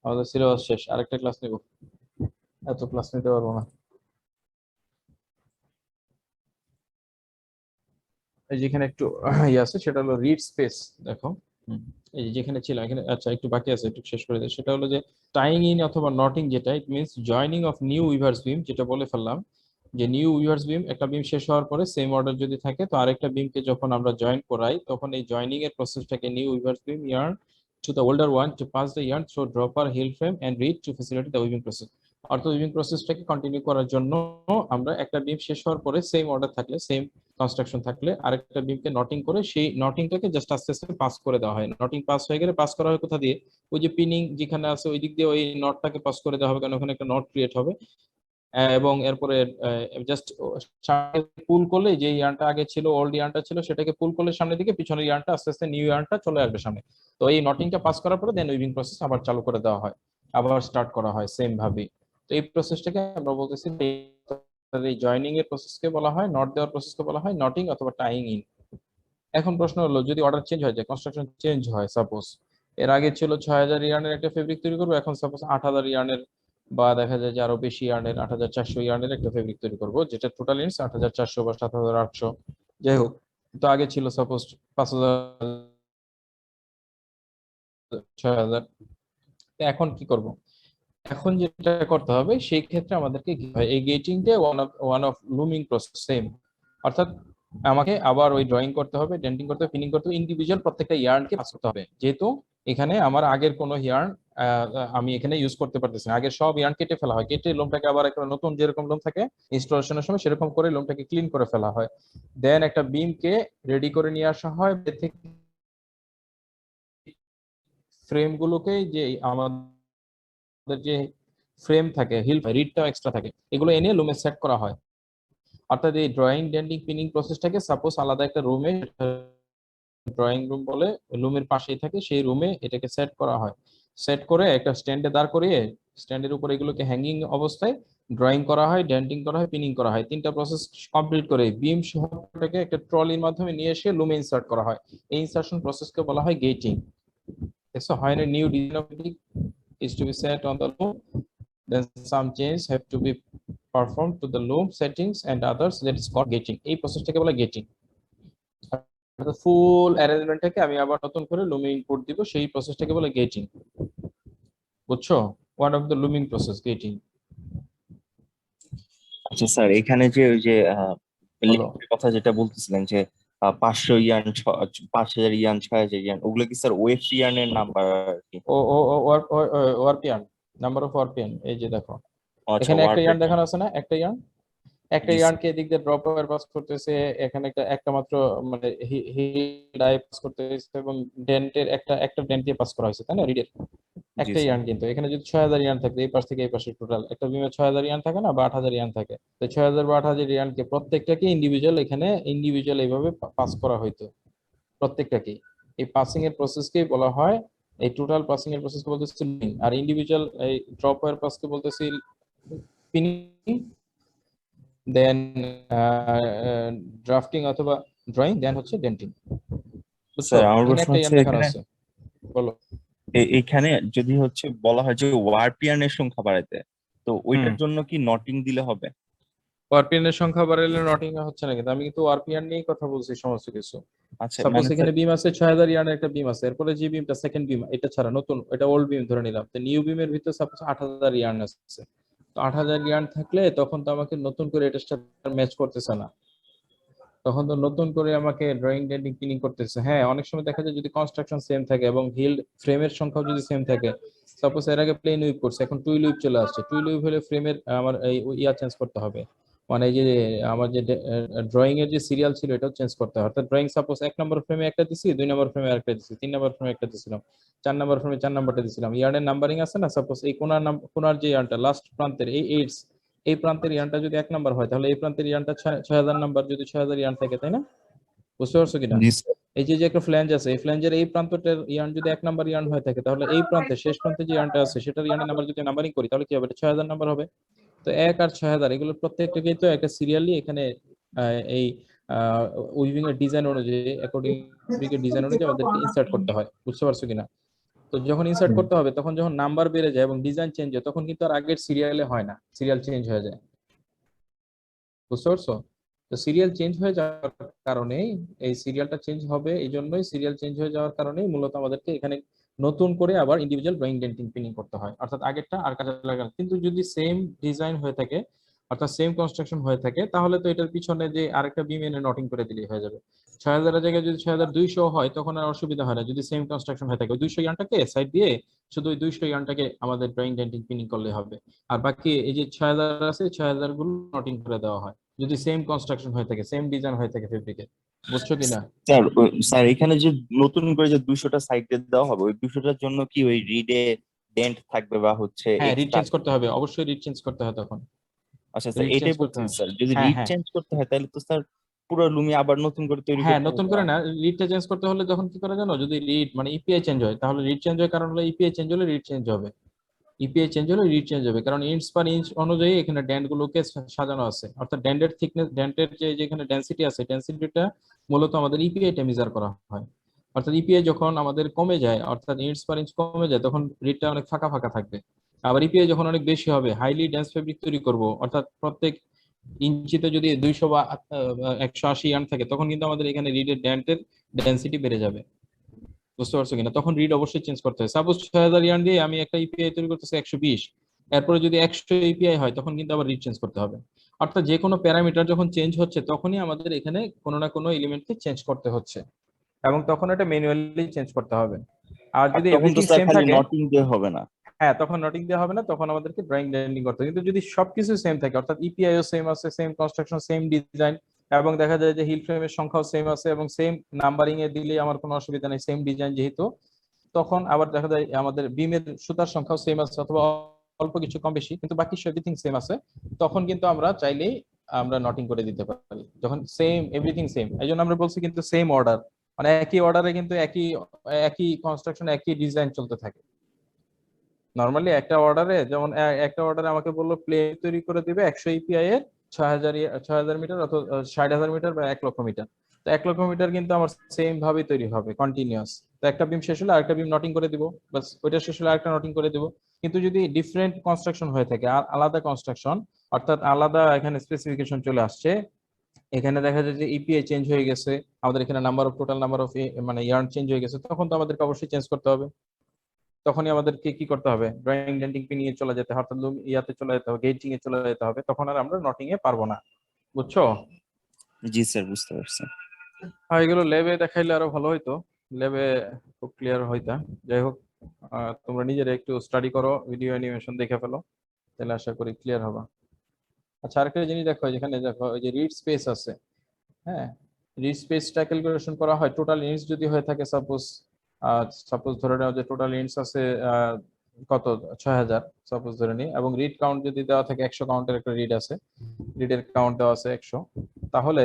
আমাদের সিলেবাস শেষ, আরেকটা ক্লাস নিব, এত ক্লাস নিতে পারবো না। এই যেখানে একটু ইয়ে আছে সেটা হলো রিড স্পেস। দেখো, এই যে যেখানে ছিল এখানে, আচ্ছা একটু বাকি আছে, একটু শেষ করে দিই। সেটা হলো যে টাইং ইন অথবা নটিং, যেটা it means joining of new weavers beam, যেটা বলে ফেললাম যে নিউ উইভার্স বিম, একটা বিম শেষ হওয়ার পরে সেম অর্ডার যদি থাকে তো আরেকটা বিমকে যখন আমরা জয়েন করাই তখন এই জয়নিং এর প্রসেসটাকে new weavers beam yarn to the older one to pass the yarn through dropper heald frame and reed to facilitate the weaving process. অর্থাৎ উইভিং প্রসেসটাকে কন্টিনিউ করার জন্য আমরা একটা বিম শেষ হওয়ার পরে সেম অর্ডার থাকলে, সেম কনস্ট্রাকশন থাকলে আরেকটা বিমকে নটিং করে সেই নটিংটাকে জাস্ট আস্তে আস্তে পাস করে দেওয়া হয়। নটিং পাস হয়ে গেলে পাস করা হয় কোথা দিয়ে? ওই যে পিনিং যেখানে আছে ওই দিক দিয়ে ওই নটটাকে পাস করে দেওয়া হবে, কারণ ওখানে একটা নট ক্রিয়েট হবে। এবং এরপরে জাস্ট পুল করলে যে ইয়ার্নটা আগে ছিল, ওল্ড ইয়ার্নটা ছিল, সেটাকে পুল করলে সামনের দিকে, পিছনের ইয়ার্নটা আস্তে আস্তে নিউ ইয়ার্নটা চলে আসবে সামনে। তো এই নটিংটা পাস করার পরে দেন উইভিং প্রসেস আবার চালু করে দেওয়া হয়, আবার স্টার্ট করা হয় সেম ভাবে। তো এই প্রসেসটাকে আমরা বলতেছি, এই জয়নিং এর প্রসেসকে বলা হয়, নট দেওয়ার প্রসেসকে বলা হয় নটিং অথবা টাইং ইন। এখন প্রশ্ন হলো, যদি অর্ডার চেঞ্জ হয়ে যায়, কনস্ট্রাকশন চেঞ্জ হয়, সাপোজ এর আগে ছিল 6000 ইয়ার্নের একটা ফেব্রিক তৈরি করবো, এখন সাপোজ 8000 ইয়ার্নের, বা দেখা যায় যে আরো বেশি ইয়ার্নের 8400 ইয়ার্নের একটা ফেব্রিক তৈরি করবো, যেটা টোটাল ইন্স 8400 বা 7800, যাই হোক। তো আগে ছিল সাপোজ 5000, 6000। এখন কি করব? এখন যেটা করতে হবে সেই ক্ষেত্রে আমাদেরকে কি হয়, এই গেটিংটা one of looming process same. অর্থাৎ আমাকে আবার ওই ড্রয়িং করতে হবে, ডেন্টিং করতে হবে, পিনিং করতে হবে, ইন্ডিভিজুয়াল প্রত্যেকটা ইয়ার্নকে পাস করতে হবে। যেহেতু এখানে আমার আগের কোনো ইয়ার্ন আমি এখানে ইউজ করতে পারতেছি না, আগের সব ইয়ার্ন কেটে ফেলা হয়, কেটে লোমটাকে আবার একটা নতুন যেরকম লোম থাকে ইনস্টলেশনের সময় সেরকম করে লোমটাকে ক্লিন করে ফেলা হয়। দেন একটা বিমকে রেডি করে নিয়ে আসা হয়, ফ্রেম গুলোকে, যে আমাদের যে ফ্রেম থাকে, হিল রিডটাও এক্সট্রা থাকে, এগুলো এনে লুমে সেট করা হয়। অর্থাৎ এই ড্রয়িং, ডেন্টিং, পিনিং প্রসেসটাকে সাপোজ আলাদা একটা রুমে, ড্রয়িং রুম বলে, রুমের পাশেই থাকে, সেই রুমে এটাকে সেট করা হয়। সেট করে একটা স্ট্যান্ডে দাঁড় করিয়ে স্ট্যান্ডের উপর এগুলোকে হ্যাঙ্গিং অবস্থায় ড্রয়িং করা হয়, ডেন্টিং করা হয়, পিনিং করা হয়। তিনটা প্রসেস কমপ্লিট করে বিম সহটাকে একটা ট্রলির মাধ্যমে নিয়ে এসে লুমে ইনসার্ট করা হয়। এই ইনসার্শন প্রসেসকে বলা হয় getting. So when a new design of it is to be set on the loom, then some changes have to be performed to the loom settings and others, that is called gating. এই প্রসেসটাকে বলা getting. ফুল অ্যারেঞ্জমেন্টটাকে আমি আবার নতুন করে লুমে input দিব, সেই প্রসেসটাকে বলে getting. বুঝছো? One of the লুমিং process, getting. আচ্ছা স্যার, এখানে যে ওই যে বলো। লিমিটের কথা যেটা বলতেছিলেন যে 500 ইয়ার্ন, 5000 ইয়ার্ন, 6000 ইয়ার্ন, ওগুলো কি স্যার ওয়েফ ইয়ার্নের নাম্বার আর কি? ও ও ওয়ারপিয়ান, নাম্বার অফ ওয়ারপিয়ান। এই যে দেখো আচ্ছা, এখানে একটা ইয়ার্ন ওয়ার্ড। দেখানো আছে না, একটা ইয়ার্ন, একটা জি ইয়ার্নকে এদিক দিয়ে ড্রপ ওভার পাস করতেছে, এখানে একটা মাত্র মানে ডাই পাস করতেছে, এবং ডেন্টের একটা ডেন্ট দিয়ে পাস করা হয়েছে, তাই না, রিডের একটা স্যার। ইয়ার্ন। কিন্তু এখানে যদি 6000 ইয়ার্ন থাকে, এই পাশ থেকে এই পাশে টোটাল একটা বিমে 6000 ইয়ার্ন থাকে না, বা 8000 ইয়ার্ন থাকে, তো 6000 বা 8000 ইয়ার্নকে প্রত্যেকটাকে ইন্ডিভিজুয়াল, এখানে ইন্ডিভিজুয়াল এইভাবে পাস করা হইতো প্রত্যেকটাকে। এই পাসিং এর প্রসেসকেই বলা হয়, এই টোটাল পাসিং এর প্রসেসকে বলতেছি লুমিং, আর ইন্ডিভিজুয়াল এই ড্রপ ওভার পাসকে বলতেছি পিনিং, দেন ড্রাফটিং অথবা ড্রয়িং, দেন হচ্ছে ডেন্টিং। বুঝছো? স্যার আমার এখানে প্রশ্ন একটা ইয়ার্ন হচ্ছে দেখানো এখানে আছে, বলো। এখানে যদি হচ্ছে বলা হয় যে ওয়ার্ড ইয়ার্নের সংখ্যা বাড়াইতে, তো ওইটার জন্য কি নটিং দিলে হবে? ওয়ারপিএন এর সংখ্যা বাড়ালে নটিং হচ্ছে না, কিন্তু আমি কিন্তু ওয়ারপিএন নিয়েই কথা বলছি সমস্ত কিছু। আচ্ছা, সাপোজ মানে এখানে বিম আছে 6000 ইয়ার্নের একটা বিম আছে, এরপরে যে বিমটা সেকেন্ড বিম, এটা ছাড়া নতুন, এটা ওল্ড বিম ধরে নিলাম, তো নিউ বিমের ভিতরে সাপোজ 8000 ইয়ার্ন আছে। তো 8000 ইয়ার্ন থাকলে তখন তো আমাকে নতুন করে এটার সাথে ম্যাচ করতেছে না, তখন তো নতুন করে আমাকে ড্রয়িং, ডেন্টিং, পিনিং করতেছে। হ্যাঁ, অনেক সময় দেখা যায় যদি কনস্ট্রাকশন সেম থাকে এবং হিল ফ্রেমের সংখ্যাও যদি সেম থাকে, সাপোজ এর আগে প্লেন উইপ করছে, এখন টুইল উইপ চলে আসছে, টুইল উইপ হলে ফ্রেমের আমার এই ইয়া চেঞ্জ করতে হবে, মানে এই যে আমার যে ড্রয়িং এর যে সিরিয়াল ছিল এটাও চেঞ্জ করতে হয়। অর্থাৎ ড্রয়িং সাপোজ 1 নম্বর ফ্রেমে একটা দিছি, 2 নম্বর ফ্রেমে আরেকটা দিছি, 3 নম্বর ফ্রেমে একটা দিছিলাম, 4 নম্বর ফ্রেমে 4 নম্বরটা দিছিলাম। ইয়ার্নের নাম্বারিং আছে না, সাপোজ এই কোনার যে ইয়ার্নটা লাস্ট প্রান্তের এই এইডস, এই প্রান্তের ইয়ার্নটা যদি 1 নম্বর হয়, তাহলে এই প্রান্তের ইয়ার্নটা 6000 নাম্বার, যদি 6000 ইয়ার্ন থাকে, তাই না? বুঝতে পারছো কিনা? জি স্যার। এই যে একটা ফ্ল্যাঞ্জ আছে, এই ফ্ল্যাঞ্জের এই প্রান্তটার ইয়ার্ন যদি 1 নাম্বার ইয়ার্ন হয়ে থাকে, তাহলে এই প্রান্তে শেষ প্রান্তে যে ইয়ার্নটা আছে সেটার ইয়ার্নের নাম্বার যদি নাম্বারিং করি তাহলে কি হবে, এটা 6000 নাম্বার হবে। তো 1 আর 6000 এগুলো প্রত্যেকটাকেই তো একটা সিরিয়ালি এখানে এই উইভিং এর ডিজাইন অনুযায়ী, অ্যাকর্ডিং ডিজাইন অনুযায়ী আমাদেরকে ইনসার্ট করতে হয়, বুঝতে পারছো কিনা? তো যখন ইনসার্ট করতে হবে তখন যখন নাম্বার বেড়ে যায় এবং ডিজাইন চেঞ্জ হয় তখন কিন্তু আর আগের সিরিয়ালে হয় না, সিরিয়াল চেঞ্জ হয়ে যায়, বুঝতে পারছো? তো সিরিয়াল চেঞ্জ হয়ে যাওয়ার কারণে, এই সিরিয়ালটা চেঞ্জ হবে এই জন্যই, সিরিয়াল চেঞ্জ হয়ে যাওয়ার কারণেই মূলত আমাদেরকে এখানে নতুন করে আবার ইন্ডিভিজুয়াল ড্রয়িং ডেন্টিং পিনিং করতে হয়, অর্থাৎ আগেরটা আর কাজে লাগানো। কিন্তু যদি সেম ডিজাইন হয়ে থাকে অর্থাৎ সেম কনস্ট্রাকশন হয়ে থাকে তাহলে তো এটার পিছনে যে আরেকটা বিম এনে নটিং করে দিলেই হয়ে যাবে। 6000 এর জায়গায় যদি 6200 হয় তখন আর অসুবিধা হয় না, যদি সেম কনস্ট্রাকশন হয়ে থাকে। ওই 200 ইয়ানটাকে সাইড দিয়ে শুধু ওই 200 ইয়ানটাকে আমাদের ড্রয়িং ডেন্টিং পিনিং করলে হবে, আর বাকি এই যে 6000 আছে 6000 গুলো নটিং করে দেওয়া হয় যদি সেম কনস্ট্রাকশন হয়ে থাকে, সেম ডিজাইন হয়ে থাকে ফেব্রিকের, বুঝছো কিনা? স্যার এখানে যে নতুন করে যে 200টা সাইড দেওয়া হবে, ওই 200টার জন্য কি ওই রিডে ডেন্ট থাকবে বা হচ্ছে হ্যাঁ, রিড এক্সট্রা? চেঞ্জ করতে হবে, অবশ্যই রিড চেঞ্জ করতে হয় তখন, আচ্ছা স্যার, রিড চেঞ্জ এটাই করতে বলছেন হয়। স্যার, যদি হ্যাঁ রিড হ্যাঁ চেঞ্জ করতে হয় তাহলে তো স্যার পুরো লুমি আবার নতুন করে তৈরি হ্যাঁ, করতে নতুন হবে। করে না, রিডটা চেঞ্জ করতে হলে তখন কি করে জানো, যদি রিড মানে ইপিআই চেঞ্জ হয় তাহলে রিড চেঞ্জ হয়, কারণ হলো ইপিআই চেঞ্জ হলে রিড চেঞ্জ হবে, ইপিআই চেঞ্জ হলে রিড চেঞ্জ হবে, কারণ ইঞ্চ পার ইঞ্চ অনুযায়ী এখানে ড্যান্ড গুলোকে সাজানো আছে, অর্থাৎ ড্যান্ডের থিকনেস, ড্যান্ডের যে যেখানে ডেনসিটি আছে, ডেনসিটিটা মূলত আমাদের ইপিআইটা মেজার করা হয়। অর্থাৎ ইপিআই যখন আমাদের কমে যায়, অর্থাৎ ইঞ্চ পার ইঞ্চ কমে যায়, তখন রিডটা অনেক ফাঁকা ফাঁকা থাকবে। আবার ইপিআই যখন অনেক বেশি হবে, হাইলি ডেন্স ফেব্রিক তৈরি করব, অর্থাৎ প্রত্যেক ইঞ্চিতে যদি 200 বা 180 ইয়ার্ন থাকে তখন কিন্তু আমাদের এখানে রিডের ড্যান্টের ডেনসিটি বেড়ে যাবে, বুঝতে পারছো কিনা? তখন রিড অবশ্যই চেঞ্জ করতে হয়। সাপোজ 6000 ইয়ার্ন দিয়ে আমি একটা ইপিআই তৈরি করতেছি 120, এরপরে যদি 100 ইপিআই হয় তখন কিন্তু আবার রিড চেঞ্জ করতে হবে। অর্থাৎ যে কোনো প্যারামিটার যখন চেঞ্জ হচ্ছে তখনই আমাদের এখানে কোনো না কোনো এলিমেন্টকে চেঞ্জ করতে হচ্ছে, এবং তখন এটা ম্যানুয়ালি চেঞ্জ করতে হবে। আর আর যদি তখন তো এভরিথিং স্যার সেম খালি থাকে, নটিং দিয়ে হবে না। হ্যাঁ তখন নটিং দেওয়া হবে না, তখন আমাদেরকে ড্রয়িং ডেন্ডিং করতে হবে। কিন্তু যদি সবকিছু সেম থাকে, অর্থাৎ ইপিআই ও সেম আছে, সেম কনস্ট্রাকশন, সেম ডিজাইন, এবং দেখা যায় যে হিল ফ্রেমের সংখ্যাও সেম আছে এবং সেম নাম্বারিং এ দিলে আমার কোনো অসুবিধা নেই, সেম ডিজাইন যেহেতু, তখন আবার দেখা যায় আমাদের বিমের সুতার সংখ্যাও সেম আছে অথবা অল্প কিছু কম বেশি কিন্তু বাকি এভরিথিং সেম আছে, তখন কিন্তু আমরা চাইলেই আমরা নটিং করে দিতে পারি, যখন সেম এভরিথিং সেম। এই জন্য আমরা বলছি কিন্তু সেম অর্ডার, মানে একই অর্ডারে কিন্তু একই একই কনস্ট্রাকশন একই ডিজাইন চলতে থাকে। নর্মালি একটা অর্ডারে, যেমন একটা অর্ডারে আমাকে বললো প্লেন তৈরি করে দিবে 100 ইপিআই এর 6000 মিটার অথবা 60,000 মিটার বা 1 লক্ষ মিটার। তো 1 লক্ষ মিটার কিন্তু আমার সেম ভাবে তৈরি হবে কন্টিনিউয়াস। তো একটা বিম শেষ হলে আরেকটা বিম নটিং করে দিব, বাস ওইটা শেষ হলে আরেকটা নটিং করে দিব। কিন্তু যদি ডিফারেন্ট কনস্ট্রাকশন হয়ে থাকে, আর আলাদা কনস্ট্রাকশন, অর্থাৎ আলাদা এখানে স্পেসিফিকেশন চলে আসছে, এখানে দেখা যায় যে ইপিআই চেঞ্জ হয়ে গেছে, আমাদের এখানে number of total number of মানে ইয়ার্ন চেঞ্জ হয়ে গেছে, তখন তো আমাদেরকে অবশ্যই চেঞ্জ করতে হবে। তখনই আমাদেরকে কি করতে হবে, ড্রয়িং ডেন্টিং পি নিয়ে চলে যেতে হবে, অর্থাৎ ইয়াতে চলে যেতে হবে, গেটিং এ চলে যেতে হবে, তখন আর আমরা নটিং এ পারবো না, বুঝছো? জি স্যার, বুঝতে পারছি। আর এগুলো ল্যাবে দেখাইলে আরো ভালো হইতো, ল্যাবে খুব ক্লিয়ার হইতা। যাই হোক, তোমরা নিজেরা একটু স্টাডি করো, ভিডিও অ্যানিমেশন দেখে ফেলো, তাহলে আশা করি ক্লিয়ার হবে। আচ্ছা, আরেকটা জিনিস দেখো, যেখানে দেখো ওই যে রিড স্পেস আছে, হ্যাঁ, রিড স্পেসটা ক্যালকুলেশন করা হয় টোটাল ইঞ্চ যদি হয়ে থাকে, সাপোজ ধরে নাও যে টোটাল ইঞ্চ আছে কত 6000 সাপোজ ধরে নিই, এবং রিড কাউন্ট যদি দেওয়া থাকে 100 কাউন্টের একটা রিড আছে, রিডের কাউন্ট দেওয়া আছে 100, তাহলে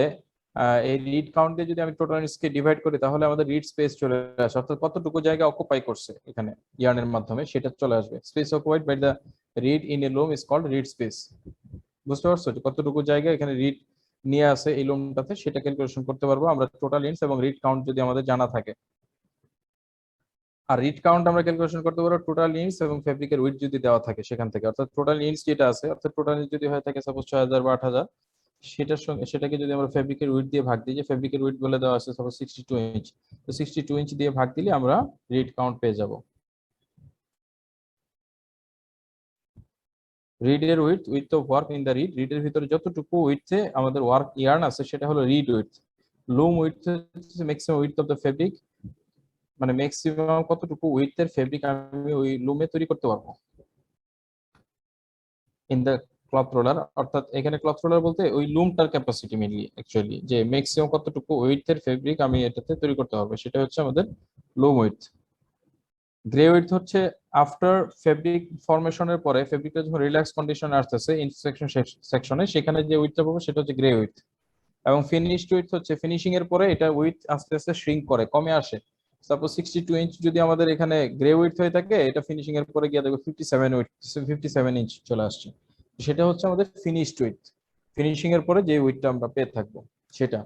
এই রিড কাউন্ট দিয়ে যদি আমি টোটাল ইঞ্চকে ডিভাইড করি তাহলে আমাদের রিড স্পেস চলে আসে, অর্থাৎ কতটুকু জায়গা অকুপাই করছে এখানে ইয়ার্নের মাধ্যমে সেটা চলে আসবে। Space occupied by the reed in a loom is called reed space, বুঝতে পারছো? যে কতটুকু জায়গা এখানে রিড নিয়ে আসে এই লুমটাতে সেটা ক্যালকুলেশন করতে পারবো আমরা টোটাল ইঞ্চ এবং রিড কাউন্ট যদি আমাদের জানা থাকে। আর রিড কাউন্ট আমরা ক্যালকুলেশন করতে পারবো টোটাল ইঞ্চ এবং ফেব্রিকের উইডথ যদি দেওয়া থাকে সেখান থেকে, অর্থাৎ টোটাল ইঞ্চ যেটা আছে, অর্থাৎ টোটাল ইঞ্চ যদি হয়ে থাকে সাপোজ 6000 বা 8000, সেটার সঙ্গে সেটাকে যদি আমরা ফেব্রিকের উইডথ দিয়ে ভাগ দিই, যে ফেব্রিকের উইডথ বলে দেওয়া আছে সাপোজ 62 ইঞ্চ, তো 62 ইঞ্চ দিয়ে ভাগ দিলে আমরা রিড কাউন্ট পেয়ে যাব। রিডের width of warp in the রিডের ভিতরে যতটুকু উইডথে আমাদের ওয়ার্ক ইয়ার্ন আছে সেটা হলো রিড উইডথ। লুম উইডথ হচ্ছে maximum width of the fabric, মানে ম্যাক্সিমাম কতটুকু উইডথের ফেব্রিক আমি ওই লুমে তৈরি করতে পারবো ইন দ্য ক্লথ রোলার। অর্থাৎ এখানে ক্লথ রোলার বলতে ওই লুমটার ক্যাপাসিটি মেনলি, অ্যাকচুয়ালি যে ম্যাক্সিমাম কতটুকু উইডথের ফেব্রিক আমি এটাতে তৈরি করতে পারবো সেটা হচ্ছে আমাদের লুম উইডথ। গ্রে উইডথ হচ্ছে আফটার ফেব্রিক ফরমেশনের পরে ফেব্রিকটা যখন রিল্যাক্স কন্ডিশনে আসতেছে ইনসেকশন সেকশনে, সেখানে যে উইডথটা পাবো সেটা হচ্ছে গ্রে উইডথ। এবং ফিনিশড উইডথ হচ্ছে ফিনিশিং এর পরে এটা উইডথ আস্তে আস্তে শ্রিঙ্ক করে, কমে আসে। সাপোজ 62 ইঞ্চ যদি আমাদের এখানে গ্রে উইডথ হয়ে থাকে, এটা ফিনিশিং এর পরে গিয়ে দেখো 57 ইঞ্চ চলে আসছে। সেটা হচ্ছে আমাদের ফিনিশড উইডথ, ফিনিশিং এর পরে যে উইডথটা আমরা পেয়ে থাকবো সেটা।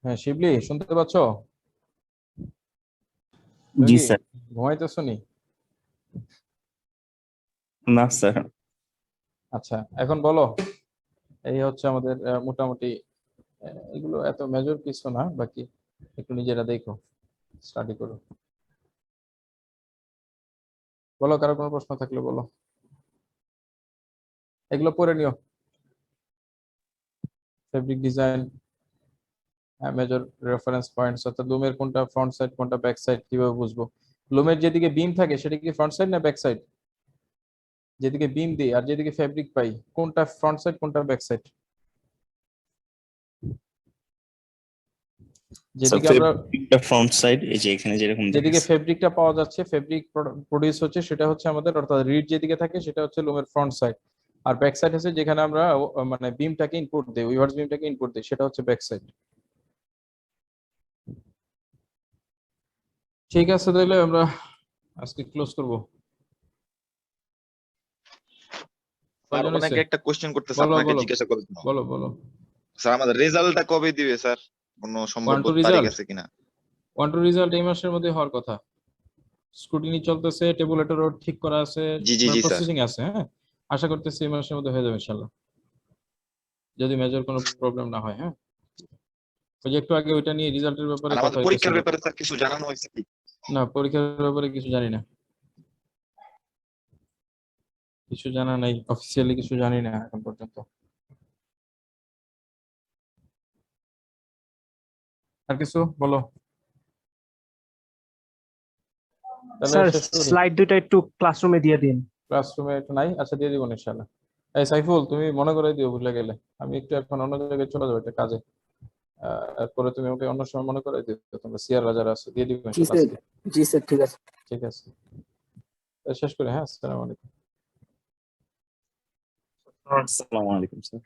হ্যাঁ শিবলি, শুনতে পাচ্ছ? জি কি স্যার। ঘুমাইতেছো নি? না স্যার। আচ্ছা এখন বলো, এই হচ্ছে আমাদের মোটামুটি এগুলো এত মেজর কিছু না, বাকি একটু নিজেরা দেখো, স্টাডি করো। বলো, কারো কোনো প্রশ্ন থাকলে বলো, এগুলো পড়ে নিও। Fabric design, major reference points, অর্থাৎ লুমের কোনটা ফ্রন্ট সাইড কোনটা ব্যাক সাইড কিভাবে বুঝবো। লুমের যেদিকে বিম থাকে সেটা কি ফ্রন্ট সাইড না ব্যাক সাইড? যেদিকে বিম দিই আর যেদিকে ফেব্রিক পাই, কোনটা ফ্রন্ট সাইড কোনটা ব্যাক সাইড? যেদিকে আমরা ফ্রন্ট সাইড, এই যে এখানে যেরকম যেদিকে ফেব্রিকটা পাওয়া যাচ্ছে, ফেব্রিক প্রডিউস হচ্ছে, সেটা হচ্ছে আমাদের, অর্থাৎ রিড যেদিকে থাকে সেটা হচ্ছে লুমের ফ্রন্ট সাইড। আর ব্যাক সাইড হচ্ছে যেখানে আমরা মানে বিমটাকে ইনপুট দিই, উইভার্স বিমটাকে ইনপুট দিই, সেটা হচ্ছে ব্যাক সাইড। ঠিক আছে, তাহলে আমরা আজকে ক্লোজ করব। স্যার কয়জন অনেকে হয়েছে? একটা কোশ্চেন করতেছে, বলো আপনাকে বলো জিজ্ঞাসা করার জন্য। বলো বলো। স্যার আমাদের রেজাল্টটা কবে দিবে স্যার? কোনো সম্ভাব্য টু তারিখ রেজাল্ট? আছে কিনা? 1 টু রেজাল্ট এই মাসের মধ্যে হওয়ার কথা। স্ক্রুটিনি চলতেছে, টেবুলেটরও ঠিক করা আছে, জি জি জি স্যার। প্রসেসিং আছে। হ্যাঁ, আশা করতেছি এই মাসের মধ্যে হয়ে যাবে ইনশাআল্লাহ, যদি মেজর কোনো প্রবলেম না হয়। হ্যাঁ, ওই যে একটু আগে ওইটা নিয়ে রেজাল্টের ব্যাপারে আর কথা আমাদের পরীক্ষার হইতেছিল। ব্যাপারে স্যার কিছু জানানো হয়েছে কি? না, পরীক্ষার ব্যাপারে কিছু জানি না, কিছু জানা নাই, অফিসিয়ালি কিছু জানি না এখন পর্যন্ত। আর কিছু বলো, তাহলে স্যার শেষ করি। স্লাইড দুটো একটু ক্লাসরুমে দিয়ে দিন। ক্লাসরুমে একটু নাই, আচ্ছা দিয়ে দিব ইনশাআল্লাহ। এই সাইফুল, তুমি মনে করে দিও, ভুলে গেলে। আমি একটু এখন অন্য জায়গায় চলে যাবো একটা কাজে, এরপরে তুমি আমাকে অন্য সময় মনে করে দিও। তোমরা সিআর রাজার আছে, দিয়ে দিব জি ইনশাআল্লাহ স্যার, আজকে। জি স্যার, ঠিক আছে। ঠিক আছে, শেষ করি। হ্যাঁ, আসসালামু আলাইকুম। আসসালামু আলাইকুম স্যার।